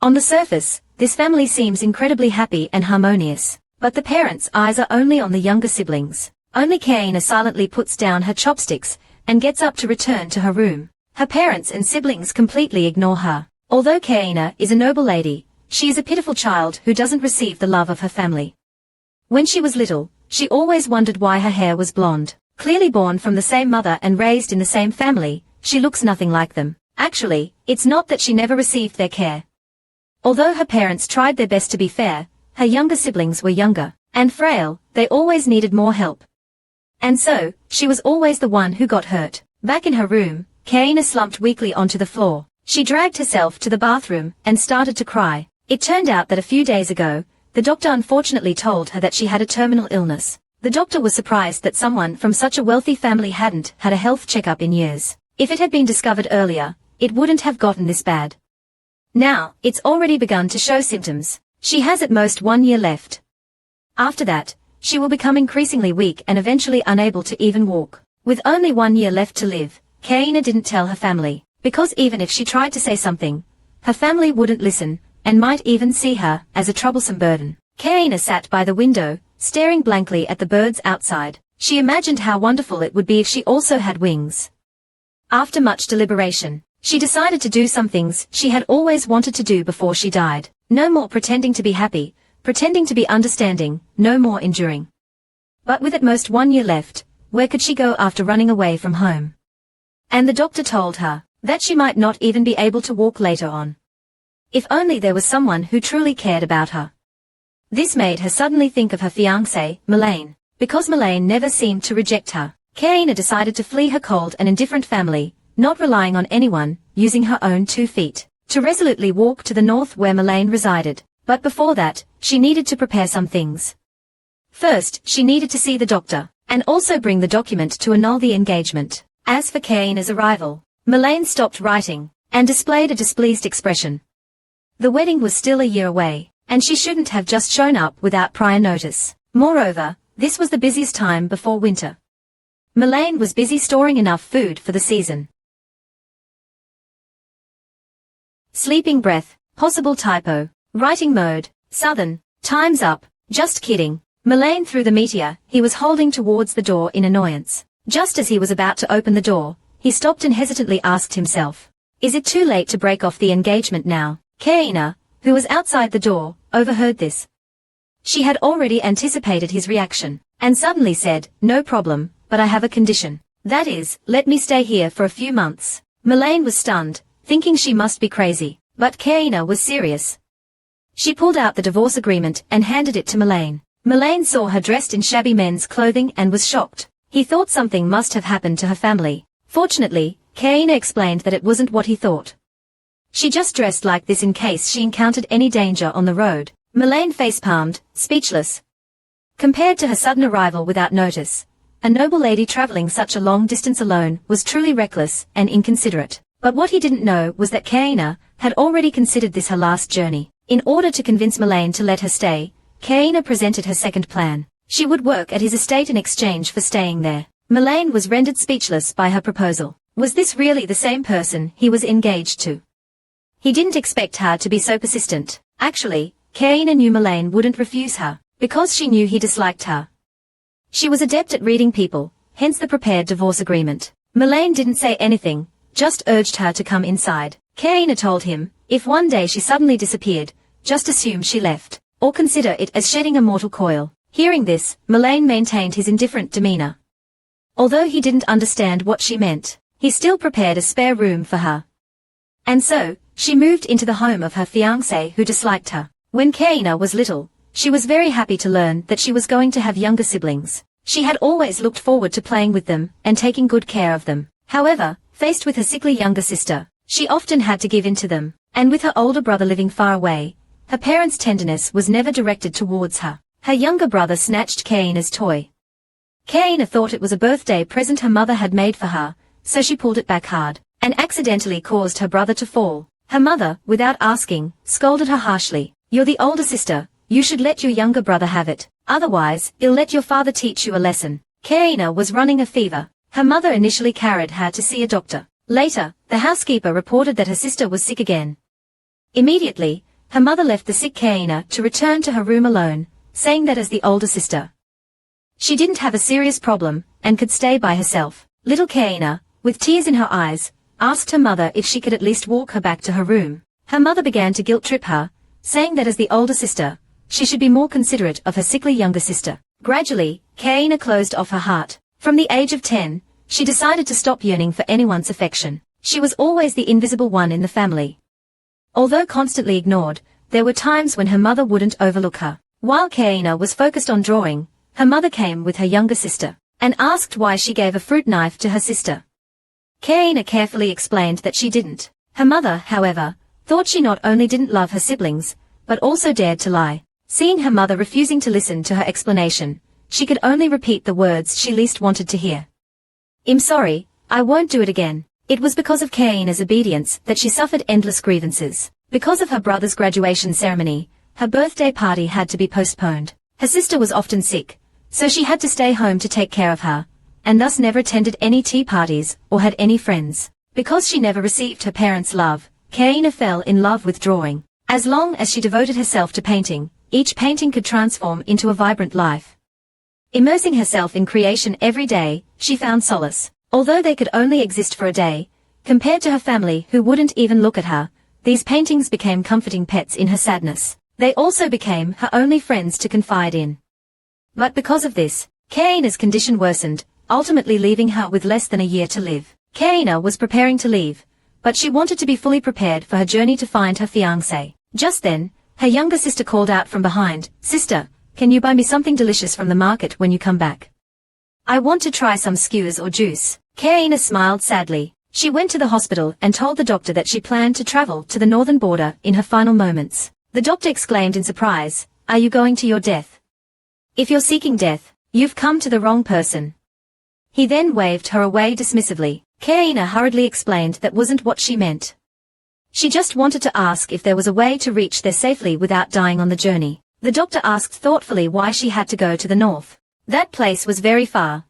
On the surface, this family seems incredibly happy and harmonious, but the parents' eyes are only on the younger siblings. Only Kaina silently puts down her chopsticks and gets up to return to her room. Her parents and siblings completely ignore her. Although Kaina is a noble lady, she is a pitiful child who doesn't receive the love of her family. When she was little, she always wondered why her hair was blonde. Clearly born from the same mother and raised in the same family, she looks nothing like them. Actually, it's not that she never received their care. Although her parents tried their best to be fair, her younger siblings were younger and frail, they always needed more help. And so, she was always the one who got hurt. Back in her room, Kaina slumped weakly onto the floor. She dragged herself to the bathroom and started to cry. It turned out that a few days ago, the doctor unfortunately told her that she had a terminal illness. The doctor was surprised that someone from such a wealthy family hadn't had a health checkup in years. If it had been discovered earlier, it wouldn't have gotten this bad. Now, it's already begun to show symptoms. She has at most 1 year left. After that, she will become increasingly weak and eventually unable to even walk. With only 1 year left to live, Kaina didn't tell her family, because even if she tried to say something, her family wouldn't listen, and might even see her as a troublesome burden. Kaina sat by the window, staring blankly at the birds outside. She imagined how wonderful it would be if she also had wings. After much deliberation, she decided to do some things she had always wanted to do before she died. No more pretending to be happy, pretending to be understanding, no more enduring. But with at most 1 year left, where could she go after running away from home? And the doctor told her that she might not even be able to walk later on. If only there was someone who truly cared about her. This made her suddenly think of her fiancé, Mullane. Because Mullane never seemed to reject her, Kaina decided to flee her cold and indifferent family, not relying on anyone, using her own 2 feet, to resolutely walk to the north where Mullane resided. But before that, she needed to prepare some things. First, she needed to see the doctor, and also bring the document to annul the engagement. As for Kaina's arrival, Mullane stopped writing, and displayed a displeased expression. The wedding was still a year away, and she shouldn't have just shown up without prior notice. Moreover, this was the busiest time before winter. Mullane was busy storing enough food for the season. Sleeping breath, possible typo, writing mode, southern, time's up, just kidding. Mullane threw the meteor he was holding towards the door in annoyance. Just as he was about to open the door, he stopped and hesitantly asked himself, is it too late to break off the engagement now? Kaina, who was outside the door, overheard this. She had already anticipated his reaction, and suddenly said, no problem, but I have a condition. That is, let me stay here for a few months. Mullane was stunned, thinking she must be crazy, but Kaina was serious. She pulled out the divorce agreement and handed it to Mullane. Mullane saw her dressed in shabby men's clothing and was shocked. He thought something must have happened to her family. Fortunately, Kaina explained that it wasn't what he thought. She just dressed like this in case she encountered any danger on the road. Mullane facepalmed, speechless. Compared to her sudden arrival without notice, a noble lady traveling such a long distance alone was truly reckless and inconsiderate. But what he didn't know was that Kaina had already considered this her last journey. In order to convince Mullane to let her stay, Kaina presented her second plan. She would work at his estate in exchange for staying there. Mullane was rendered speechless by her proposal. Was this really the same person he was engaged to? He didn't expect her to be so persistent. Actually, Kaina knew Mullane wouldn't refuse her, because she knew he disliked her. She was adept at reading people, hence the prepared divorce agreement. Mullane didn't say anything, just urged her to come inside. Kaina told him, if one day she suddenly disappeared, just assume she left, or consider it as shedding a mortal coil. Hearing this, Mullane maintained his indifferent demeanor. Although he didn't understand what she meant, he still prepared a spare room for her. And so, she moved into the home of her fiancé who disliked her. When Kaina was little, she was very happy to learn that she was going to have younger siblings. She had always looked forward to playing with them and taking good care of them. However, faced with her sickly younger sister, she often had to give in to them, and with her older brother living far away, her parents' tenderness was never directed towards her. Her younger brother snatched Kaina's toy. Kaina thought it was a birthday present her mother had made for her, so she pulled it back hard, and accidentally caused her brother to fall. Her mother, without asking, scolded her harshly. You're the older sister, you should let your younger brother have it, otherwise, you'll let your father teach you a lesson. Kaina was running a fever. Her mother initially carried her to see a doctor. Later, the housekeeper reported that her sister was sick again. Immediately, her mother left the sick Kaina to return to her room alone, saying that as the older sister, she didn't have a serious problem and could stay by herself. Little Kaina, with tears in her eyes, asked her mother if she could at least walk her back to her room. Her mother began to guilt-trip her, saying that as the older sister, she should be more considerate of her sickly younger sister. Gradually, Kaina closed off her heart. From the age of 10, she decided to stop yearning for anyone's affection. She was always the invisible one in the family. Although constantly ignored, there were times when her mother wouldn't overlook her. While Kaina was focused on drawing, her mother came with her younger sister and asked why she gave a fruit knife to her sister. Kaina carefully explained that she didn't. Her mother, however, thought she not only didn't love her siblings, but also dared to lie. Seeing her mother refusing to listen to her explanation, she could only repeat the words she least wanted to hear. "I'm sorry, I won't do it again." It was because of Kaina's obedience that she suffered endless grievances. Because of her brother's graduation ceremony, her birthday party had to be postponed. Her sister was often sick, so she had to stay home to take care of her, and thus never attended any tea parties or had any friends. Because she never received her parents' love, Kaina fell in love with drawing. As long as she devoted herself to painting, each painting could transform into a vibrant life. Immersing herself in creation every day, she found solace. Although they could only exist for a day, compared to her family who wouldn't even look at her, these paintings became comforting pets in her sadness. They also became her only friends to confide in. But because of this, Kaina's condition worsened, ultimately leaving her with less than a year to live. Kaina was preparing to leave, but she wanted to be fully prepared for her journey to find her fiancé. Just then, her younger sister called out from behind, "Sister, can you buy me something delicious from the market when you come back? I want to try some skewers or juice." Kaina smiled sadly. She went to the hospital and told the doctor that she planned to travel to the northern border in her final moments. The doctor exclaimed in surprise, "Are you going to your death? If you're seeking death, you've come to the wrong person." He then waved her away dismissively. Kaina hurriedly explained that wasn't what she meant. She just wanted to ask if there was a way to reach there safely without dying on the journey. The doctor asked thoughtfully why she had to go to the north. That place was very far.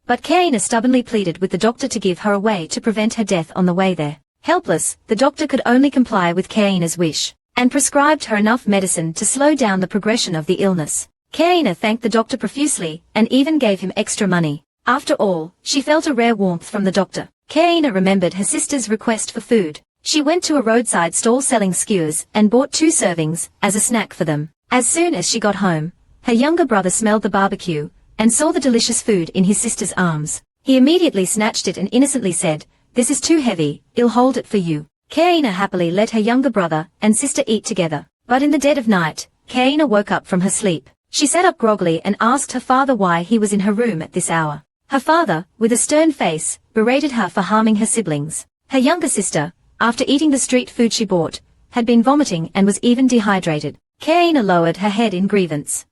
But Kaina stubbornly pleaded with the doctor to give her a way to prevent her death on the way there. Helpless, the doctor could only comply with Kaina's wish, and prescribed her enough medicine to slow down the progression of the illness. Kaina thanked the doctor profusely, and even gave him extra money. After all, she felt a rare warmth from the doctor. Kaina remembered her sister's request for food. She went to a roadside stall selling skewers and bought 2 servings as a snack for them. As soon as she got home, her younger brother smelled the barbecue and saw the delicious food in his sister's arms. He immediately snatched it and innocently said, "This is too heavy, I'll hold it for you." Kaina happily let her younger brother and sister eat together. But in the dead of night, Kaina woke up from her sleep. She sat up groggily and asked her father why he was in her room at this hour. Her father, with a stern face, berated her for harming her siblings. Her younger sister, after eating the street food she bought, had been vomiting and was even dehydrated. Kaina lowered her head in grievance.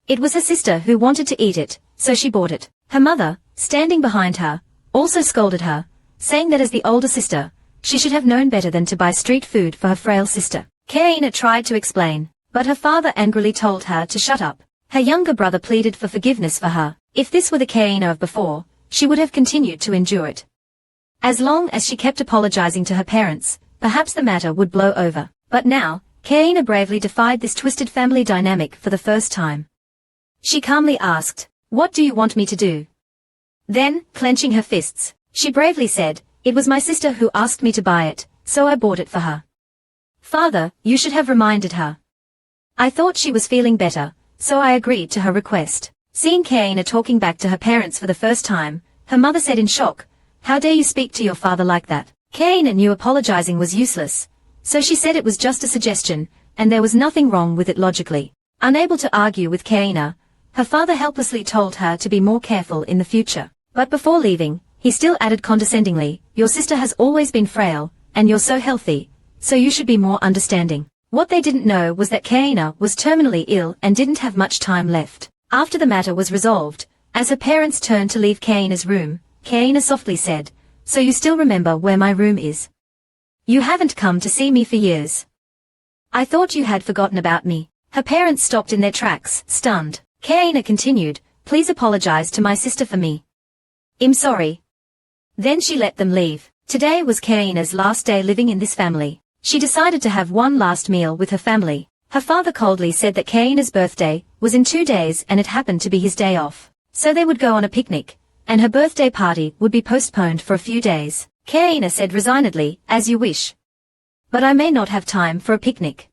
It was her sister who wanted to eat it, so she bought it. Her mother, standing behind her, also scolded her, saying that as the older sister, she should have known better than to buy street food for her frail sister. Kaina tried to explain, but her father angrily told her to shut up. Her younger brother pleaded for forgiveness for her. If this were the Kaina of before, she would have continued to endure it. As long as she kept apologizing to her parents, perhaps the matter would blow over. But now, Kaina bravely defied this twisted family dynamic for the first time. She calmly asked, "What do you want me to do?" Then, clenching her fists, she bravely said, "It was my sister who asked me to buy it, so I bought it for her." "Father, you should have reminded her. I thought she was feeling better, so I agreed to her request." Seeing Kaina talking back to her parents for the first time, her mother said in shock, "How dare you speak to your father like that?" Kaina knew apologizing was useless, so she said it was just a suggestion, and there was nothing wrong with it logically. Unable to argue with Kaina, her father helplessly told her to be more careful in the future. But before leaving, he still added condescendingly, "Your sister has always been frail, and you're so healthy, so you should be more understanding." What they didn't know was that Kaina was terminally ill and didn't have much time left. After the matter was resolved, as her parents turned to leave Kaina's room, Kaina softly said, "So you still remember where my room is? You haven't come to see me for years. I thought you had forgotten about me." Her parents stopped in their tracks, stunned. Kaina continued, "Please apologize to my sister for me. I'm sorry." Then she let them leave. Today was Kaina's last day living in this family. She decided to have one last meal with her family. Her father coldly said that Kaina's birthday was in 2 days and it happened to be his day off. So they would go on a picnic, and her birthday party would be postponed for a few days. Kaina said resignedly, "As you wish. But I may not have time for a picnic.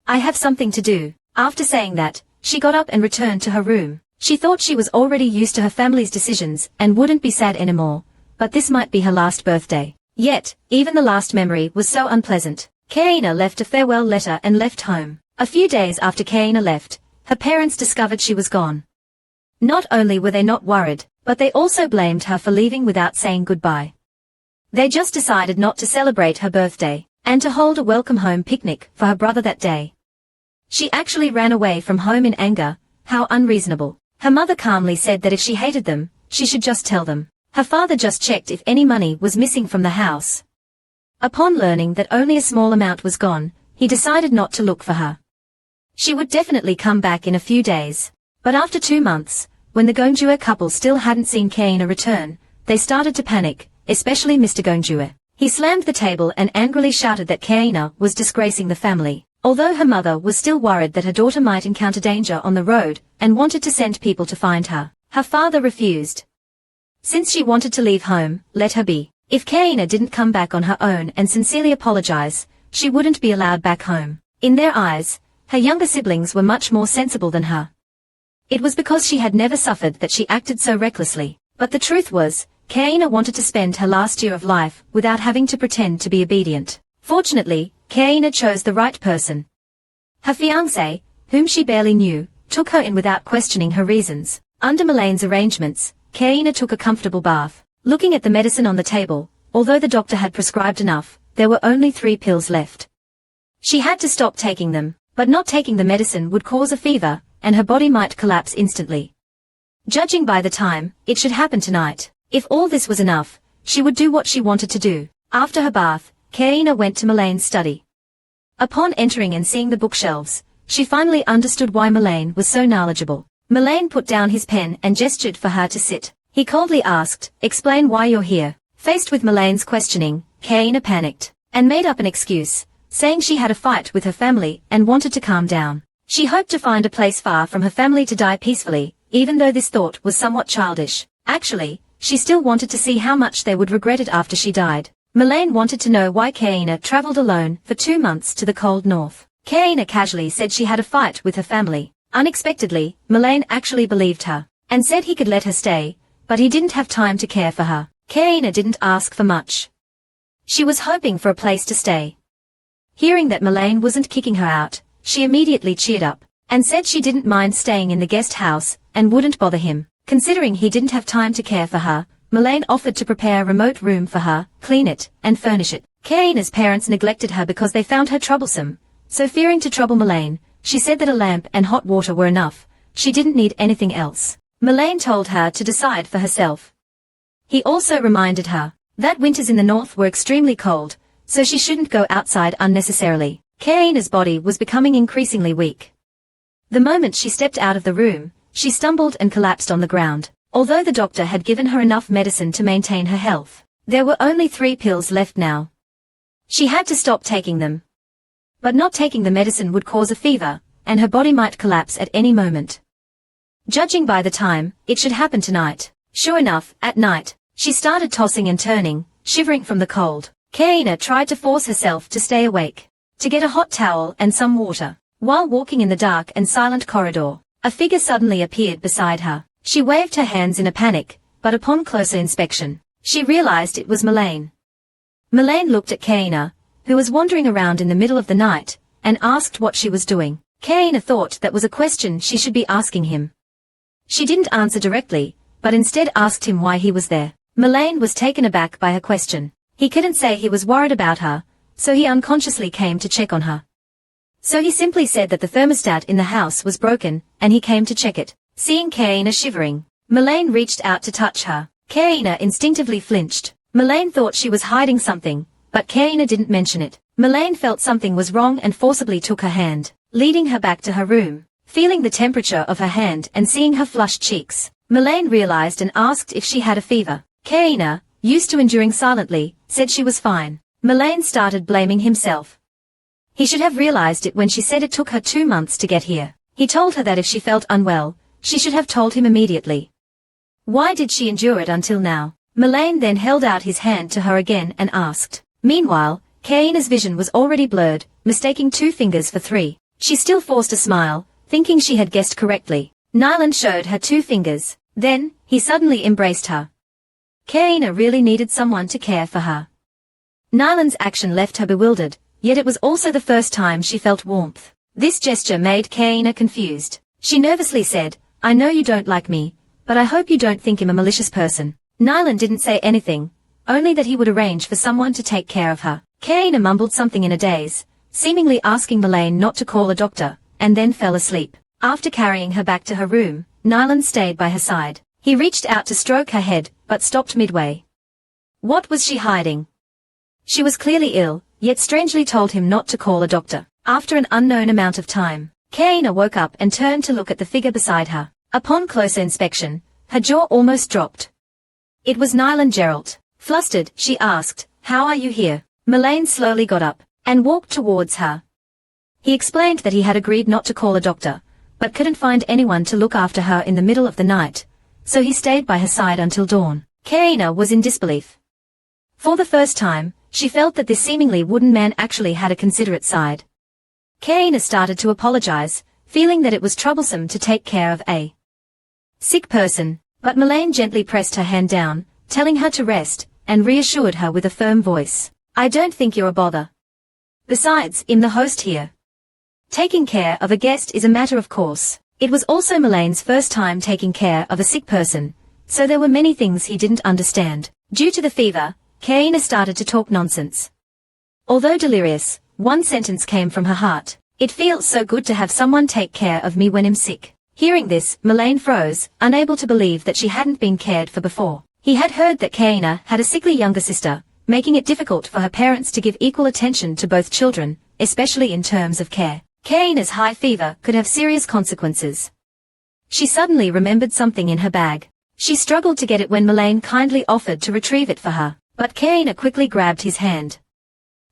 I have something to do." After saying that, she got up and returned to her room. She thought she was already used to her family's decisions and wouldn't be sad anymore, but this might be her last birthday. Yet, even the last memory was so unpleasant. Kaina left a farewell letter and left home. A few days after Kaina left, her parents discovered she was gone. Not only were they not worried, but they also blamed her for leaving without saying goodbye. They just decided not to celebrate her birthday, and to hold a welcome home picnic for her brother that day. She actually ran away from home in anger. How unreasonable. Her mother calmly said that if she hated them, she should just tell them. Her father just checked if any money was missing from the house. Upon learning that only a small amount was gone, he decided not to look for her. She would definitely come back in a few days. But after 2 months, when the Gongjue couple still hadn't seen Kaina return, they started to panic, especially Mr. Gongjue. He slammed the table and angrily shouted that Kaina was disgracing the family. Although her mother was still worried that her daughter might encounter danger on the road and wanted to send people to find her, her father refused. Since she wanted to leave home, let her be. If Kaina didn't come back on her own and sincerely apologize, she wouldn't be allowed back home. In their eyes, her younger siblings were much more sensible than her. It was because she had never suffered that she acted so recklessly. But the truth was, Kaina wanted to spend her last year of life without having to pretend to be obedient. Fortunately, Kaina chose the right person. Her fiancé, whom she barely knew, took her in without questioning her reasons. Under Melane's arrangements, Kaina took a comfortable bath. Looking at the medicine on the table, although the doctor had prescribed enough, there were only 3 pills left. She had to stop taking them, but not taking the medicine would cause a fever, and her body might collapse instantly. Judging by the time, it should happen tonight. If all this was enough, she would do what she wanted to do. After her bath, Kaina went to Melane's study. Upon entering and seeing the bookshelves, she finally understood why Melane was so knowledgeable. Melane put down his pen and gestured for her to sit. He coldly asked, "Explain why you're here." Faced with Melane's questioning, Kaina panicked, and made up an excuse, saying she had a fight with her family and wanted to calm down. She hoped to find a place far from her family to die peacefully, even though this thought was somewhat childish. Actually, she still wanted to see how much they would regret it after she died. Melane wanted to know why Kaina traveled alone for 2 months to the cold north. Kaina casually said she had a fight with her family. Unexpectedly, Melane actually believed her, and said he could let her stay, but he didn't have time to care for her. Kaina didn't ask for much. She was hoping for a place to stay. Hearing that Melane wasn't kicking her out, she immediately cheered up, and said she didn't mind staying in the guest house, and wouldn't bother him. Considering he didn't have time to care for her, Melane offered to prepare a remote room for her, clean it, and furnish it. Kaina's parents neglected her because they found her troublesome, so fearing to trouble Melane, she said that a lamp and hot water were enough. She didn't need anything else. Melane told her to decide for herself. He also reminded her that winters in the north were extremely cold, so she shouldn't go outside unnecessarily. Kaina's body was becoming increasingly weak. The moment she stepped out of the room, she stumbled and collapsed on the ground. Although the doctor had given her enough medicine to maintain her health, there were only 3 pills left now. She had to stop taking them. But not taking the medicine would cause a fever, and her body might collapse at any moment. Judging by the time, it should happen tonight. Sure enough, at night, she started tossing and turning, shivering from the cold. Kaina tried to force herself to stay awake, to get a hot towel and some water. While walking in the dark and silent corridor, a figure suddenly appeared beside her. She waved her hands in a panic, but upon closer inspection, she realized it was Melane. Melane looked at Kaina, who was wandering around in the middle of the night, and asked what she was doing. Kaina thought that was a question she should be asking him. She didn't answer directly, but instead asked him why he was there. Melane was taken aback by her question. He couldn't say he was worried about her, so he unconsciously came to check on her. So he simply said that the thermostat in the house was broken, and he came to check it. Seeing Kaina shivering, Melane reached out to touch her. Kaina instinctively flinched. Melane thought she was hiding something, but Kaina didn't mention it. Melane felt something was wrong and forcibly took her hand, leading her back to her room. Feeling the temperature of her hand and seeing her flushed cheeks, Melane realized and asked if she had a fever. Kaina, used to enduring silently, said she was fine. Melaine started blaming himself. He should have realized it when she said it took her 2 months to get here. He told her that if she felt unwell, she should have told him immediately. Why did she endure it until now? Melaine then held out his hand to her again and asked. Meanwhile, Kaina's vision was already blurred, mistaking 2 fingers for 3. She still forced a smile, thinking she had guessed correctly. Nyland showed her 2 fingers. Then, he suddenly embraced her. Kaina really needed someone to care for her. Nyland's action left her bewildered, yet it was also the first time she felt warmth. This gesture made Kaina confused. She nervously said, I know you don't like me, but I hope you don't think I'm a malicious person. Nyland didn't say anything, only that he would arrange for someone to take care of her. Kaina mumbled something in a daze, seemingly asking Melaine not to call a doctor, and then fell asleep. After carrying her back to her room, Nyland stayed by her side. He reached out to stroke her head, but stopped midway. What was she hiding? She was clearly ill, yet strangely told him not to call a doctor. After an unknown amount of time, Kaina woke up and turned to look at the figure beside her. Upon closer inspection, her jaw almost dropped. It was Nyland Geralt. Flustered, she asked, How are you here? Melaine slowly got up and walked towards her. He explained that he had agreed not to call a doctor, but couldn't find anyone to look after her in the middle of the night, so he stayed by her side until dawn. Kaina was in disbelief. For the first time, she felt that this seemingly wooden man actually had a considerate side. Kaina started to apologize, feeling that it was troublesome to take care of a sick person, but Melaine gently pressed her hand down, telling her to rest, and reassured her with a firm voice. I don't think you're a bother. Besides, I'm the host here. Taking care of a guest is a matter of course. It was also Melaine's first time taking care of a sick person, so there were many things he didn't understand. Due to the fever, Kaina started to talk nonsense. Although delirious, one sentence came from her heart. It feels so good to have someone take care of me when I'm sick. Hearing this, Melaine froze, unable to believe that she hadn't been cared for before. He had heard that Kaina had a sickly younger sister, making it difficult for her parents to give equal attention to both children, especially in terms of care. Kaina's high fever could have serious consequences. She suddenly remembered something in her bag. She struggled to get it when Melaine kindly offered to retrieve it for her, but Kaina quickly grabbed his hand.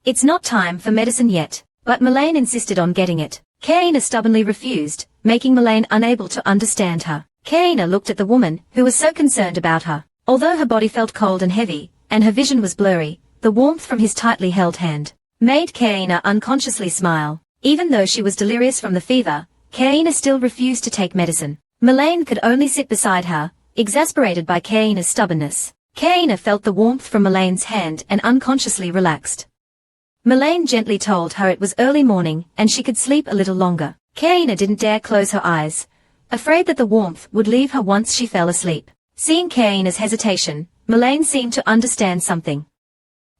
It's not time for medicine yet, but Melaine insisted on getting it. Kaina stubbornly refused, making Melaine unable to understand her. Kaina looked at the woman who was so concerned about her. Although her body felt cold and heavy, and her vision was blurry, the warmth from his tightly held hand made Kaina unconsciously smile. Even though she was delirious from the fever, Kaina still refused to take medicine. Melaine could only sit beside her, exasperated by Kaina's stubbornness. Kaina felt the warmth from Melaine's hand and unconsciously relaxed. Melaine gently told her it was early morning and she could sleep a little longer. Kaina didn't dare close her eyes, afraid that the warmth would leave her once she fell asleep. Seeing Kaina's hesitation, Melaine seemed to understand something.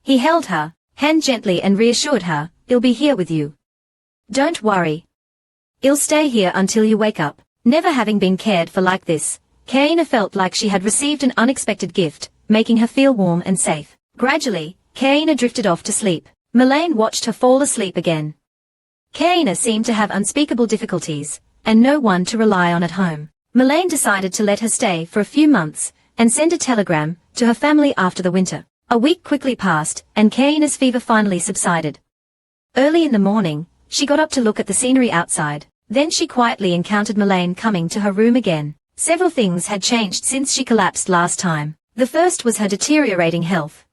He held her hand gently and reassured her, I'll be here with you. Don't worry. I'll stay here until you wake up. Never having been cared for like this, Kaina felt like she had received an unexpected gift, making her feel warm and safe. Gradually, Kaina drifted off to sleep. Melaine watched her fall asleep again. Kaina seemed to have unspeakable difficulties, and no one to rely on at home. Melaine decided to let her stay for a few months, and send a telegram to her family after the winter. A week quickly passed, and Kaina's fever finally subsided. Early in the morning, she got up to look at the scenery outside. Then she quietly encountered Melaine coming to her room again. Several things had changed since she collapsed last time. The first was her deteriorating health.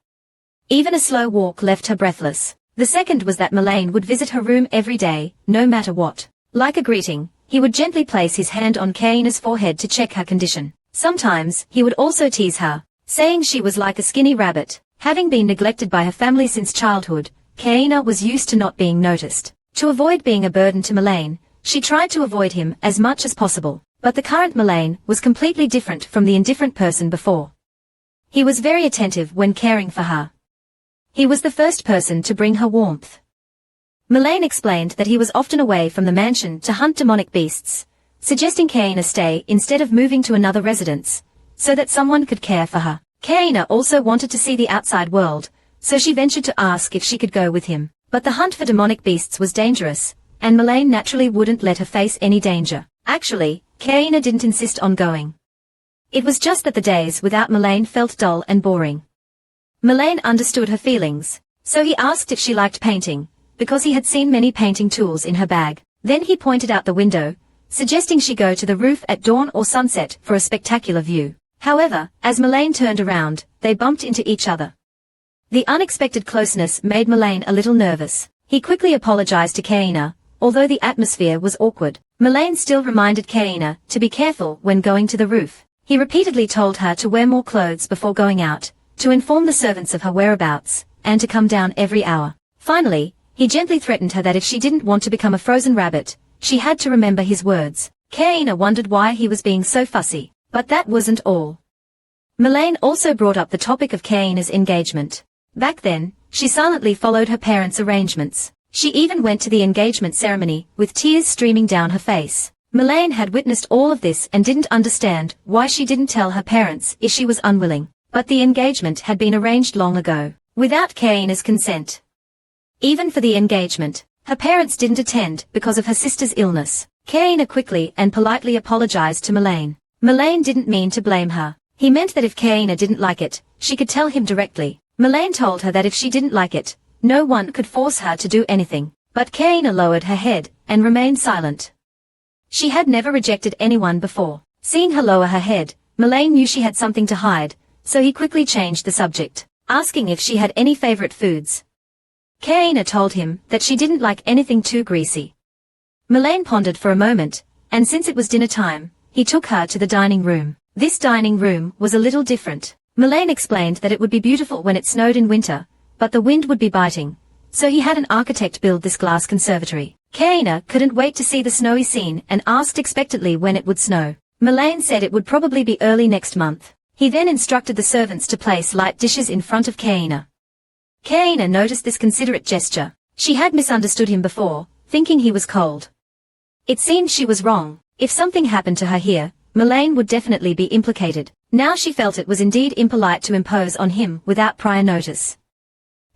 Even a slow walk left her breathless. The second was that Melaine would visit her room every day, no matter what. Like a greeting, he would gently place his hand on Kaina's forehead to check her condition. Sometimes, he would also tease her, saying she was like a skinny rabbit. Having been neglected by her family since childhood, Kaina was used to not being noticed. To avoid being a burden to Melaine, she tried to avoid him as much as possible. But the current Melaine was completely different from the indifferent person before. He was very attentive when caring for her. He was the first person to bring her warmth. Melaine explained that he was often away from the mansion to hunt demonic beasts, suggesting Kaina stay instead of moving to another residence, so that someone could care for her. Kaina also wanted to see the outside world, so she ventured to ask if she could go with him. But the hunt for demonic beasts was dangerous, and Melaine naturally wouldn't let her face any danger. Actually, Kaina didn't insist on going. It was just that the days without Melaine felt dull and boring. Melaine understood her feelings, So he asked if she liked painting, because he had seen many painting tools in her bag. Then he pointed out the window, suggesting she go to the roof at dawn or sunset for a spectacular view. However, as Melaine turned around, they bumped into each other. The unexpected closeness made Melaine a little nervous. He quickly apologized to Kaina, although the atmosphere was awkward. Melaine still reminded Kaina to be careful when going to the roof. He repeatedly told her to wear more clothes before going out, to inform the servants of her whereabouts, and to come down every hour. Finally, he gently threatened her that if she didn't want to become a frozen rabbit, she had to remember his words. Kaina wondered why he was being so fussy, but that wasn't all. Melaine also brought up the topic of Kaina's engagement. Back then, she silently followed her parents' arrangements. She even went to the engagement ceremony, with tears streaming down her face. Melaine had witnessed all of this and didn't understand why she didn't tell her parents if she was unwilling. But the engagement had been arranged long ago, without Kaina's consent. Even for the engagement, her parents didn't attend because of her sister's illness. Kaina quickly and politely apologized to Melaine. Melaine didn't mean to blame her. He meant that if Kaina didn't like it, she could tell him directly. Melaine told her that if she didn't like it, no one could force her to do anything. But Kaina lowered her head and remained silent. She had never rejected anyone before. Seeing her lower her head, Melaine knew she had something to hide, so he quickly changed the subject, asking if she had any favorite foods. Kaina told him that she didn't like anything too greasy. Melaine pondered for a moment, and since it was dinner time, he took her to the dining room. This dining room was a little different. Melaine explained that it would be beautiful when it snowed in winter, but the wind would be biting, so he had an architect build this glass conservatory. Kaina couldn't wait to see the snowy scene and asked expectantly when it would snow. Melaine said it would probably be early next month. He then instructed the servants to place light dishes in front of Kaina. Kaina noticed this considerate gesture. She had misunderstood him before, thinking he was cold. It seemed she was wrong. If something happened to her here, Melaine would definitely be implicated. Now she felt it was indeed impolite to impose on him without prior notice.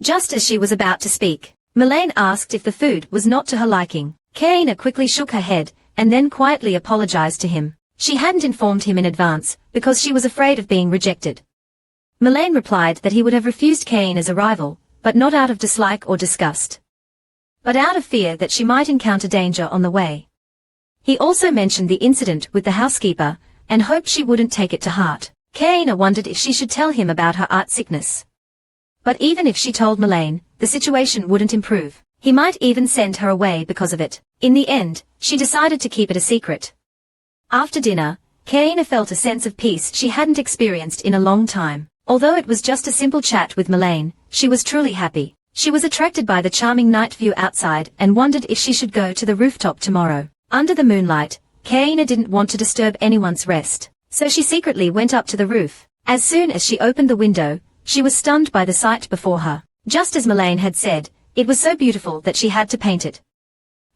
Just as she was about to speak, Melaine asked if the food was not to her liking. Kaina quickly shook her head, and then quietly apologized to him. She hadn't informed him in advance, because she was afraid of being rejected. Melaine replied that he would have refused Kaina's arrival, but not out of dislike or disgust, but out of fear that she might encounter danger on the way. He also mentioned the incident with the housekeeper, and hoped she wouldn't take it to heart. Kaina wondered if she should tell him about her art sickness. But even if she told Melaine, the situation wouldn't improve. He might even send her away because of it. In the end, she decided to keep it a secret. After dinner, Kaina felt a sense of peace she hadn't experienced in a long time. Although it was just a simple chat with Melaine, she was truly happy. She was attracted by the charming night view outside and wondered if she should go to the rooftop tomorrow. Under the moonlight, Kaina didn't want to disturb anyone's rest, so she secretly went up to the roof. As soon as she opened the window, she was stunned by the sight before her. Just as Melaine had said, it was so beautiful that she had to paint it.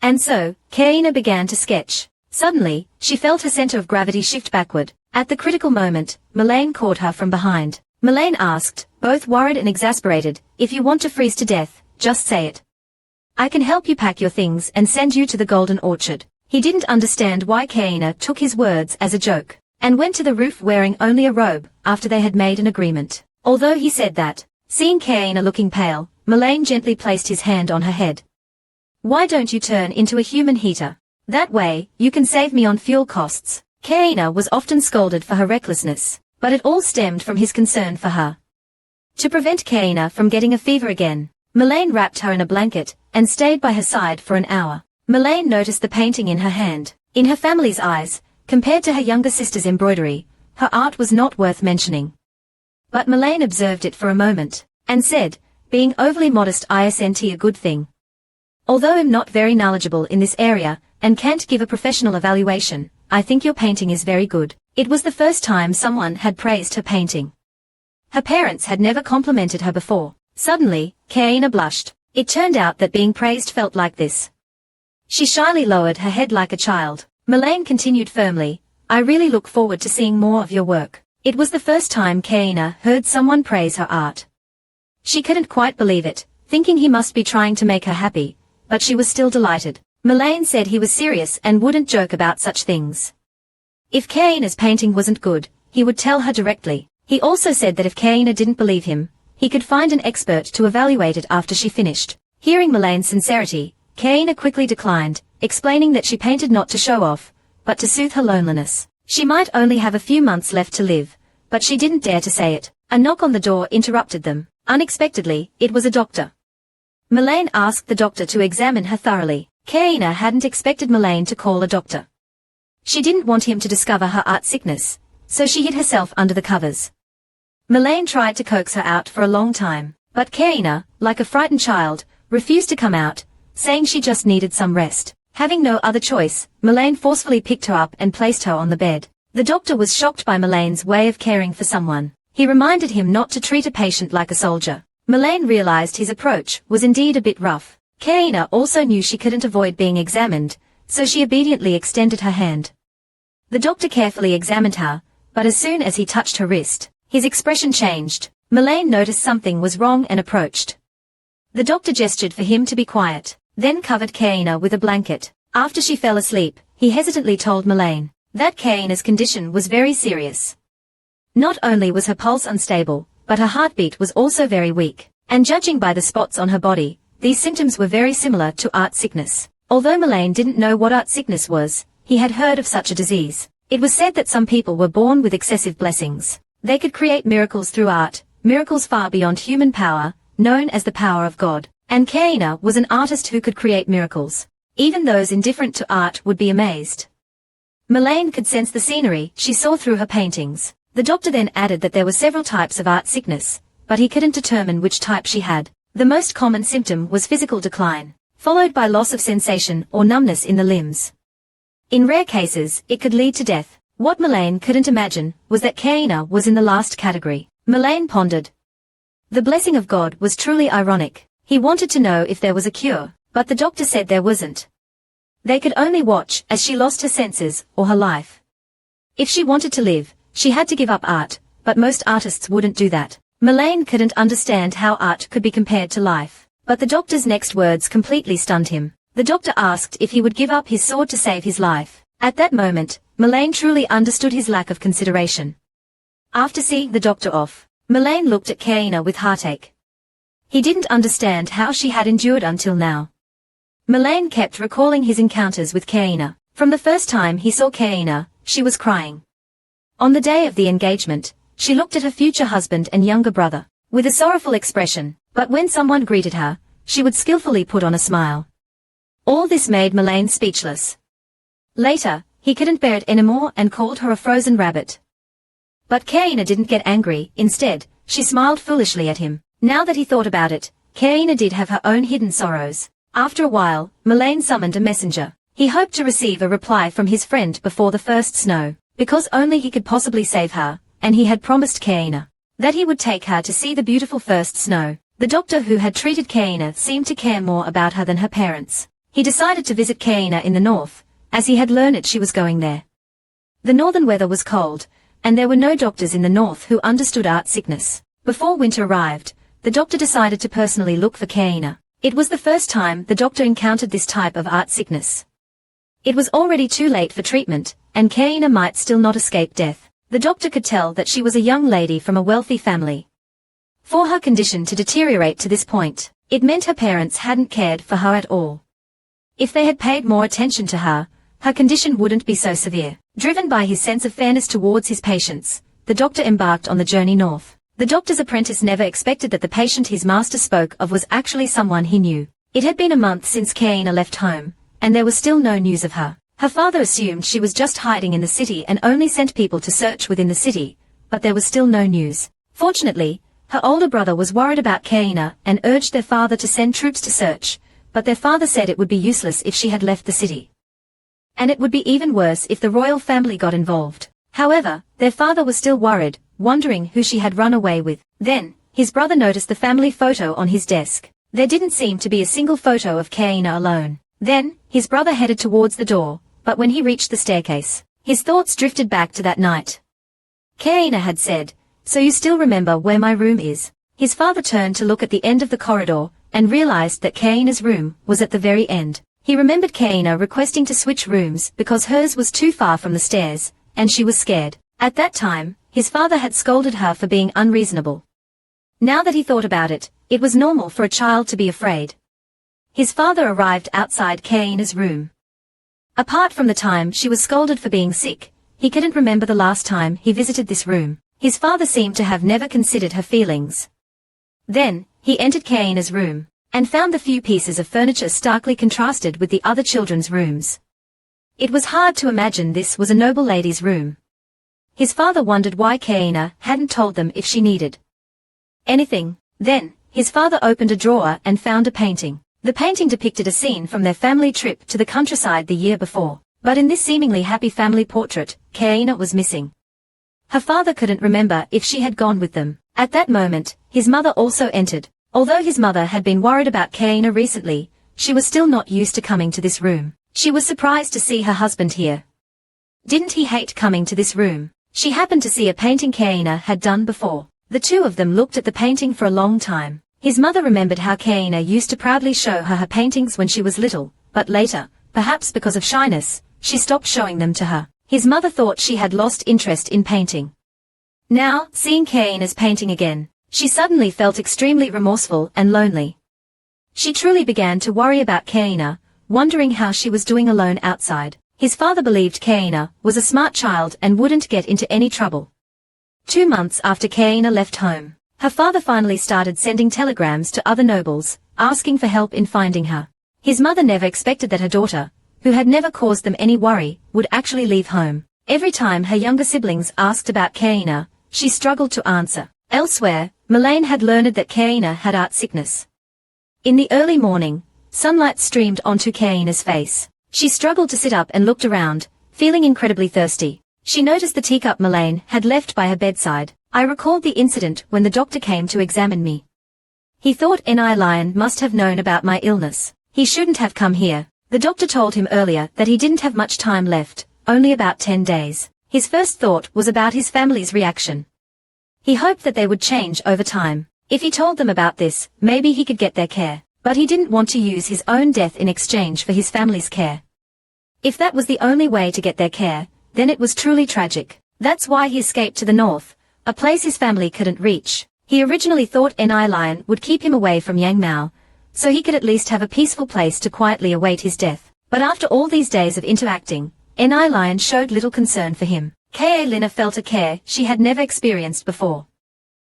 And so, Kaina began to sketch. Suddenly, she felt her center of gravity shift backward. At the critical moment, Melaine caught her from behind. Melaine asked, both worried and exasperated, if you want to freeze to death, just say it. I can help you pack your things and send you to the Golden Orchard. He didn't understand why Kaina took his words as a joke, and went to the roof wearing only a robe, after they had made an agreement. Although he said that, seeing Kaina looking pale, Melaine gently placed his hand on her head. Why don't you turn into a human heater? That way, you can save me on fuel costs. Kaina was often scolded for her recklessness, but it all stemmed from his concern for her. To prevent Kaina from getting a fever again, Melaine wrapped her in a blanket, and stayed by her side for an hour. Melaine noticed the painting in her hand. In her family's eyes, compared to her younger sister's embroidery, her art was not worth mentioning. But Melaine observed it for a moment, and said, being overly modest isn't a good thing. Although I'm not very knowledgeable in this area, and can't give a professional evaluation, I think your painting is very good. It was the first time someone had praised her painting. Her parents had never complimented her before. Suddenly, Kaina blushed. It turned out that being praised felt like this. She shyly lowered her head like a child. Melaine continued firmly, I really look forward to seeing more of your work. It was the first time Kaina heard someone praise her art. She couldn't quite believe it, thinking he must be trying to make her happy, but she was still delighted. Melaine said he was serious and wouldn't joke about such things. If Kaina's painting wasn't good, he would tell her directly. He also said that if Kaina didn't believe him, he could find an expert to evaluate it after she finished. Hearing Melane's sincerity, Kaina quickly declined, explaining that she painted not to show off, but to soothe her loneliness. She might only have a few months left to live, but she didn't dare to say it. A knock on the door interrupted them. Unexpectedly, it was a doctor. Melaine asked the doctor to examine her thoroughly. Kaina hadn't expected Melaine to call a doctor. She didn't want him to discover her art sickness, so she hid herself under the covers. Melaine tried to coax her out for a long time, but Kaina, like a frightened child, refused to come out, saying she just needed some rest. Having no other choice, Melaine forcefully picked her up and placed her on the bed. The doctor was shocked by Melaine's way of caring for someone. He reminded him not to treat a patient like a soldier. Melaine realized his approach was indeed a bit rough. Kaina also knew she couldn't avoid being examined, so she obediently extended her hand. The doctor carefully examined her, but as soon as he touched her wrist, his expression changed. Melaine noticed something was wrong and approached. The doctor gestured for him to be quiet, then covered Kaina with a blanket. After she fell asleep, he hesitantly told Melaine that Kaina's condition was very serious. Not only was her pulse unstable, but her heartbeat was also very weak, and judging by the spots on her body, these symptoms were very similar to art sickness. Although Melaine didn't know what art sickness was, he had heard of such a disease. It was said that some people were born with excessive blessings. They could create miracles through art, miracles far beyond human power, known as the power of God. And Kaina was an artist who could create miracles. Even those indifferent to art would be amazed. Melaine could sense the scenery she saw through her paintings. The doctor then added that there were several types of art sickness, but he couldn't determine which type she had. The most common symptom was physical decline, followed by loss of sensation or numbness in the limbs. In rare cases, it could lead to death. What Melaine couldn't imagine was that Kaina was in the last category. Melaine pondered. The blessing of God was truly ironic. He wanted to know if there was a cure, but the doctor said there wasn't. They could only watch as she lost her senses or her life. If she wanted to live, she had to give up art, but most artists wouldn't do that. Melaine couldn't understand how art could be compared to life, but the doctor's next words completely stunned him. The doctor asked if he would give up his sword to save his life. At that moment, Melaine truly understood his lack of consideration. After seeing the doctor off, Melaine looked at Kaina with heartache. He didn't understand how she had endured until now. Melaine kept recalling his encounters with Kaina. From the first time he saw Kaina, she was crying. On the day of the engagement, she looked at her future husband and younger brother with a sorrowful expression, but when someone greeted her, she would skillfully put on a smile. All this made Melaine speechless. Later, he couldn't bear it anymore and called her a frozen rabbit. But Kaina didn't get angry. Instead, she smiled foolishly at him. Now that he thought about it, Kaina did have her own hidden sorrows. After a while, Melaine summoned a messenger. He hoped to receive a reply from his friend before the first snow, because only he could possibly save her, and he had promised Kaina that he would take her to see the beautiful first snow. The doctor who had treated Kaina seemed to care more about her than her parents. He decided to visit Kaina in the north, as he had learned she was going there. The northern weather was cold, and there were no doctors in the north who understood art sickness. Before winter arrived, the doctor decided to personally look for Kaina. It was the first time the doctor encountered this type of art sickness. It was already too late for treatment, and Kaina might still not escape death. The doctor could tell that she was a young lady from a wealthy family. For her condition to deteriorate to this point, it meant her parents hadn't cared for her at all. If they had paid more attention to her, her condition wouldn't be so severe. Driven by his sense of fairness towards his patients, the doctor embarked on the journey north. The doctor's apprentice never expected that the patient his master spoke of was actually someone he knew. It had been a month since Kaina left home, and there was still no news of her. Her father assumed she was just hiding in the city and only sent people to search within the city, but there was still no news. Fortunately, her older brother was worried about Kaina and urged their father to send troops to search, but their father said it would be useless if she had left the city. And it would be even worse if the royal family got involved. However, their father was still worried, wondering who she had run away with. Then, his brother noticed the family photo on his desk. There didn't seem to be a single photo of Kaina alone. Then, his brother headed towards the door, but when he reached the staircase, his thoughts drifted back to that night. Kaina had said, "So you still remember where my room is?" His father turned to look at the end of the corridor, and realized that Kaina's room was at the very end. He remembered Kaina requesting to switch rooms because hers was too far from the stairs, and she was scared. At that time, his father had scolded her for being unreasonable. Now that he thought about it, it was normal for a child to be afraid. His father arrived outside Kaina's room. Apart from the time she was scolded for being sick, he couldn't remember the last time he visited this room. His father seemed to have never considered her feelings. Then, he entered Kaina's room, and found the few pieces of furniture starkly contrasted with the other children's rooms. It was hard to imagine this was a noble lady's room. His father wondered why Kaina hadn't told them if she needed anything. Then, his father opened a drawer and found a painting. The painting depicted a scene from their family trip to the countryside the year before, but in this seemingly happy family portrait, Kaina was missing. Her father couldn't remember if she had gone with them. At that moment, his mother also entered. Although his mother had been worried about Kaina recently, she was still not used to coming to this room. She was surprised to see her husband here. Didn't he hate coming to this room? She happened to see a painting Kaina had done before. The two of them looked at the painting for a long time. His mother remembered how Kaina used to proudly show her paintings when she was little, but later, perhaps because of shyness, she stopped showing them to her. His mother thought she had lost interest in painting. Now, seeing Kaina's painting again, she suddenly felt extremely remorseful and lonely. She truly began to worry about Kaina, wondering how she was doing alone outside. His father believed Kaina was a smart child and wouldn't get into any trouble. 2 months after Kaina left home, her father finally started sending telegrams to other nobles, asking for help in finding her. His mother never expected that her daughter, who had never caused them any worry, would actually leave home. Every time her younger siblings asked about Kaina, she struggled to answer. Elsewhere, Melaine had learned that Kaina had art sickness. In the early morning, sunlight streamed onto Kaina's face. She struggled to sit up and looked around, feeling incredibly thirsty. She noticed the teacup Melaine had left by her bedside. I recalled the incident when the doctor came to examine me. He thought N.I. Lion must have known about my illness. He shouldn't have come here. The doctor told him earlier that he didn't have much time left, only about 10 days. His first thought was about his family's reaction. He hoped that they would change over time. If he told them about this, maybe he could get their care. But he didn't want to use his own death in exchange for his family's care. If that was the only way to get their care, then it was truly tragic. That's why he escaped to the north, a place his family couldn't reach. He originally thought N.I. Lion would keep him away from Yang Mao, so he could at least have a peaceful place to quietly await his death. But after all these days of interacting, N.I. Lion showed little concern for him. Kaelina felt a care she had never experienced before.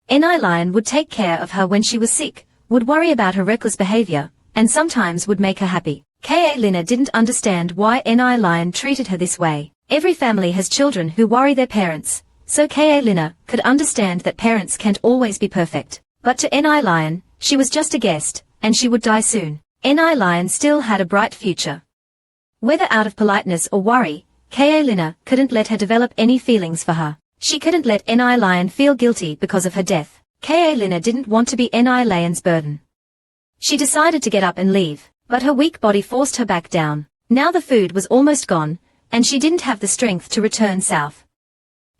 N.I. Lion would take care of her when she was sick, would worry about her reckless behavior, and sometimes would make her happy. Kaelina didn't understand why N.I. Lion treated her this way. Every family has children who worry their parents, so Kaelina could understand that parents can't always be perfect. But to N.I. Lion, she was just a guest, and she would die soon. N.I. Lion still had a bright future. Whether out of politeness or worry, Kaelina couldn't let her develop any feelings for her. She couldn't let N.I. Lion feel guilty because of her death. Kaelina didn't want to be N.I. Lion's burden. She decided to get up and leave, but her weak body forced her back down. Now the food was almost gone, and she didn't have the strength to return south.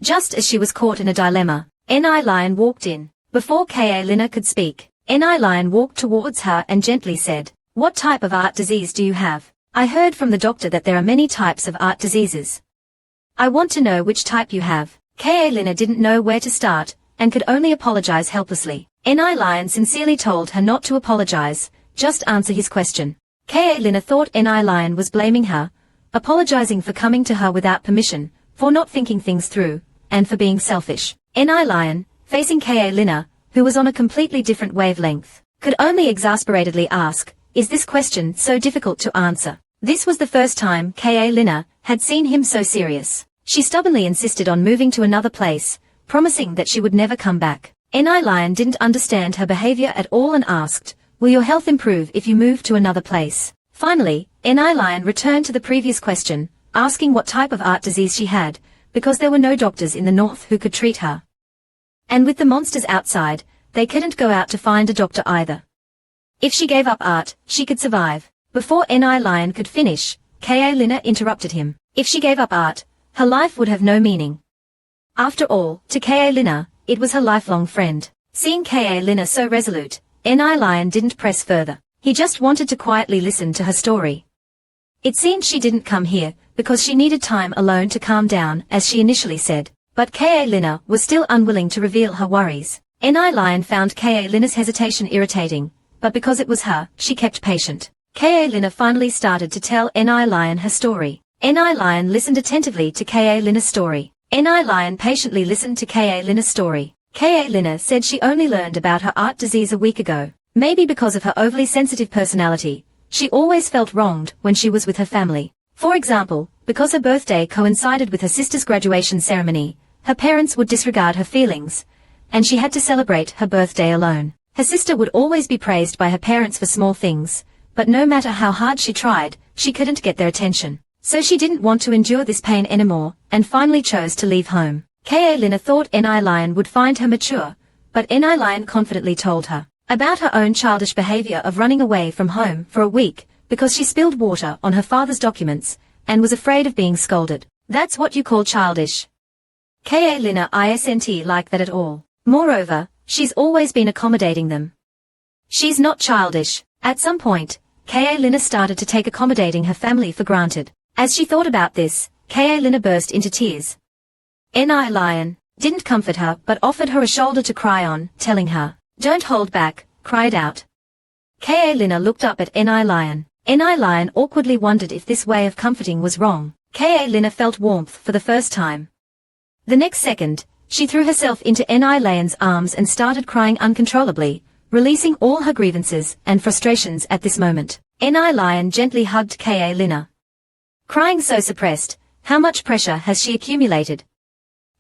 Just as she was caught in a dilemma, N.I. Lion walked in. Before Kaelina could speak, N.I. Lion walked towards her and gently said, "What type of art disease do you have? I heard from the doctor that there are many types of art diseases. I want to know which type you have." Kaelina didn't know where to start, and could only apologize helplessly. N.I. Lion sincerely told her not to apologize, just answer his question. Kaelina thought N.I. Lion was blaming her, apologizing for coming to her without permission, for not thinking things through, and for being selfish. N.I. Lion, facing Kaelina, who was on a completely different wavelength, could only exasperatedly ask, "Is this question so difficult to answer?" This was the first time Kaelina had seen him so serious. She stubbornly insisted on moving to another place, promising that she would never come back. N.I. Lion didn't understand her behavior at all and asked, "Will your health improve if you move to another place?" Finally, N.I. Lion returned to the previous question, asking what type of art disease she had, because there were no doctors in the north who could treat her. And with the monsters outside, they couldn't go out to find a doctor either. If she gave up art, she could survive. Before N.I. Lion could finish, Kaelina interrupted him. If she gave up art, her life would have no meaning. After all, to Kaelina, it was her lifelong friend. Seeing Kaelina so resolute, N.I. Lion didn't press further. He just wanted to quietly listen to her story. It seemed she didn't come here because she needed time alone to calm down, as she initially said. But Kaelina was still unwilling to reveal her worries. N.I. Lion found Ka Lina's hesitation irritating, but because it was her, she kept patient. Ka Lina finally started to tell N.I. Lion her story. N.I. Lion listened attentively to Ka Lina's story. N.I. Lion patiently listened to Ka Lina's story. Ka Lina said she only learned about her art disease a week ago. Maybe because of her overly sensitive personality, she always felt wronged when she was with her family. For example, because her birthday coincided with her sister's graduation ceremony, her parents would disregard her feelings, and she had to celebrate her birthday alone. Her sister would always be praised by her parents for small things, but no matter how hard she tried, she couldn't get their attention. So she didn't want to endure this pain anymore, and finally chose to leave home. Ka Lina thought N.I. Lion would find her mature, but N.I. Lion confidently told her about her own childish behavior of running away from home for a week because she spilled water on her father's documents and was afraid of being scolded. That's what you call childish. Ka Lina isn't like that at all. Moreover, she's always been accommodating them. She's not childish. At some point, Ka Lina started to take accommodating her family for granted. As she thought about this, Ka Lina burst into tears. N.I. Lion didn't comfort her but offered her a shoulder to cry on, telling her, "Don't hold back," cried out. Ka Lina looked up at N.I. Lion. N.I. Lion awkwardly wondered if this way of comforting was wrong. Ka Lina felt warmth for the first time. The next second, she threw herself into N.I. Lion's arms and started crying uncontrollably, releasing all her grievances and frustrations at this moment. N.I. Lion gently hugged Ka Lina. Crying so suppressed, how much pressure has she accumulated?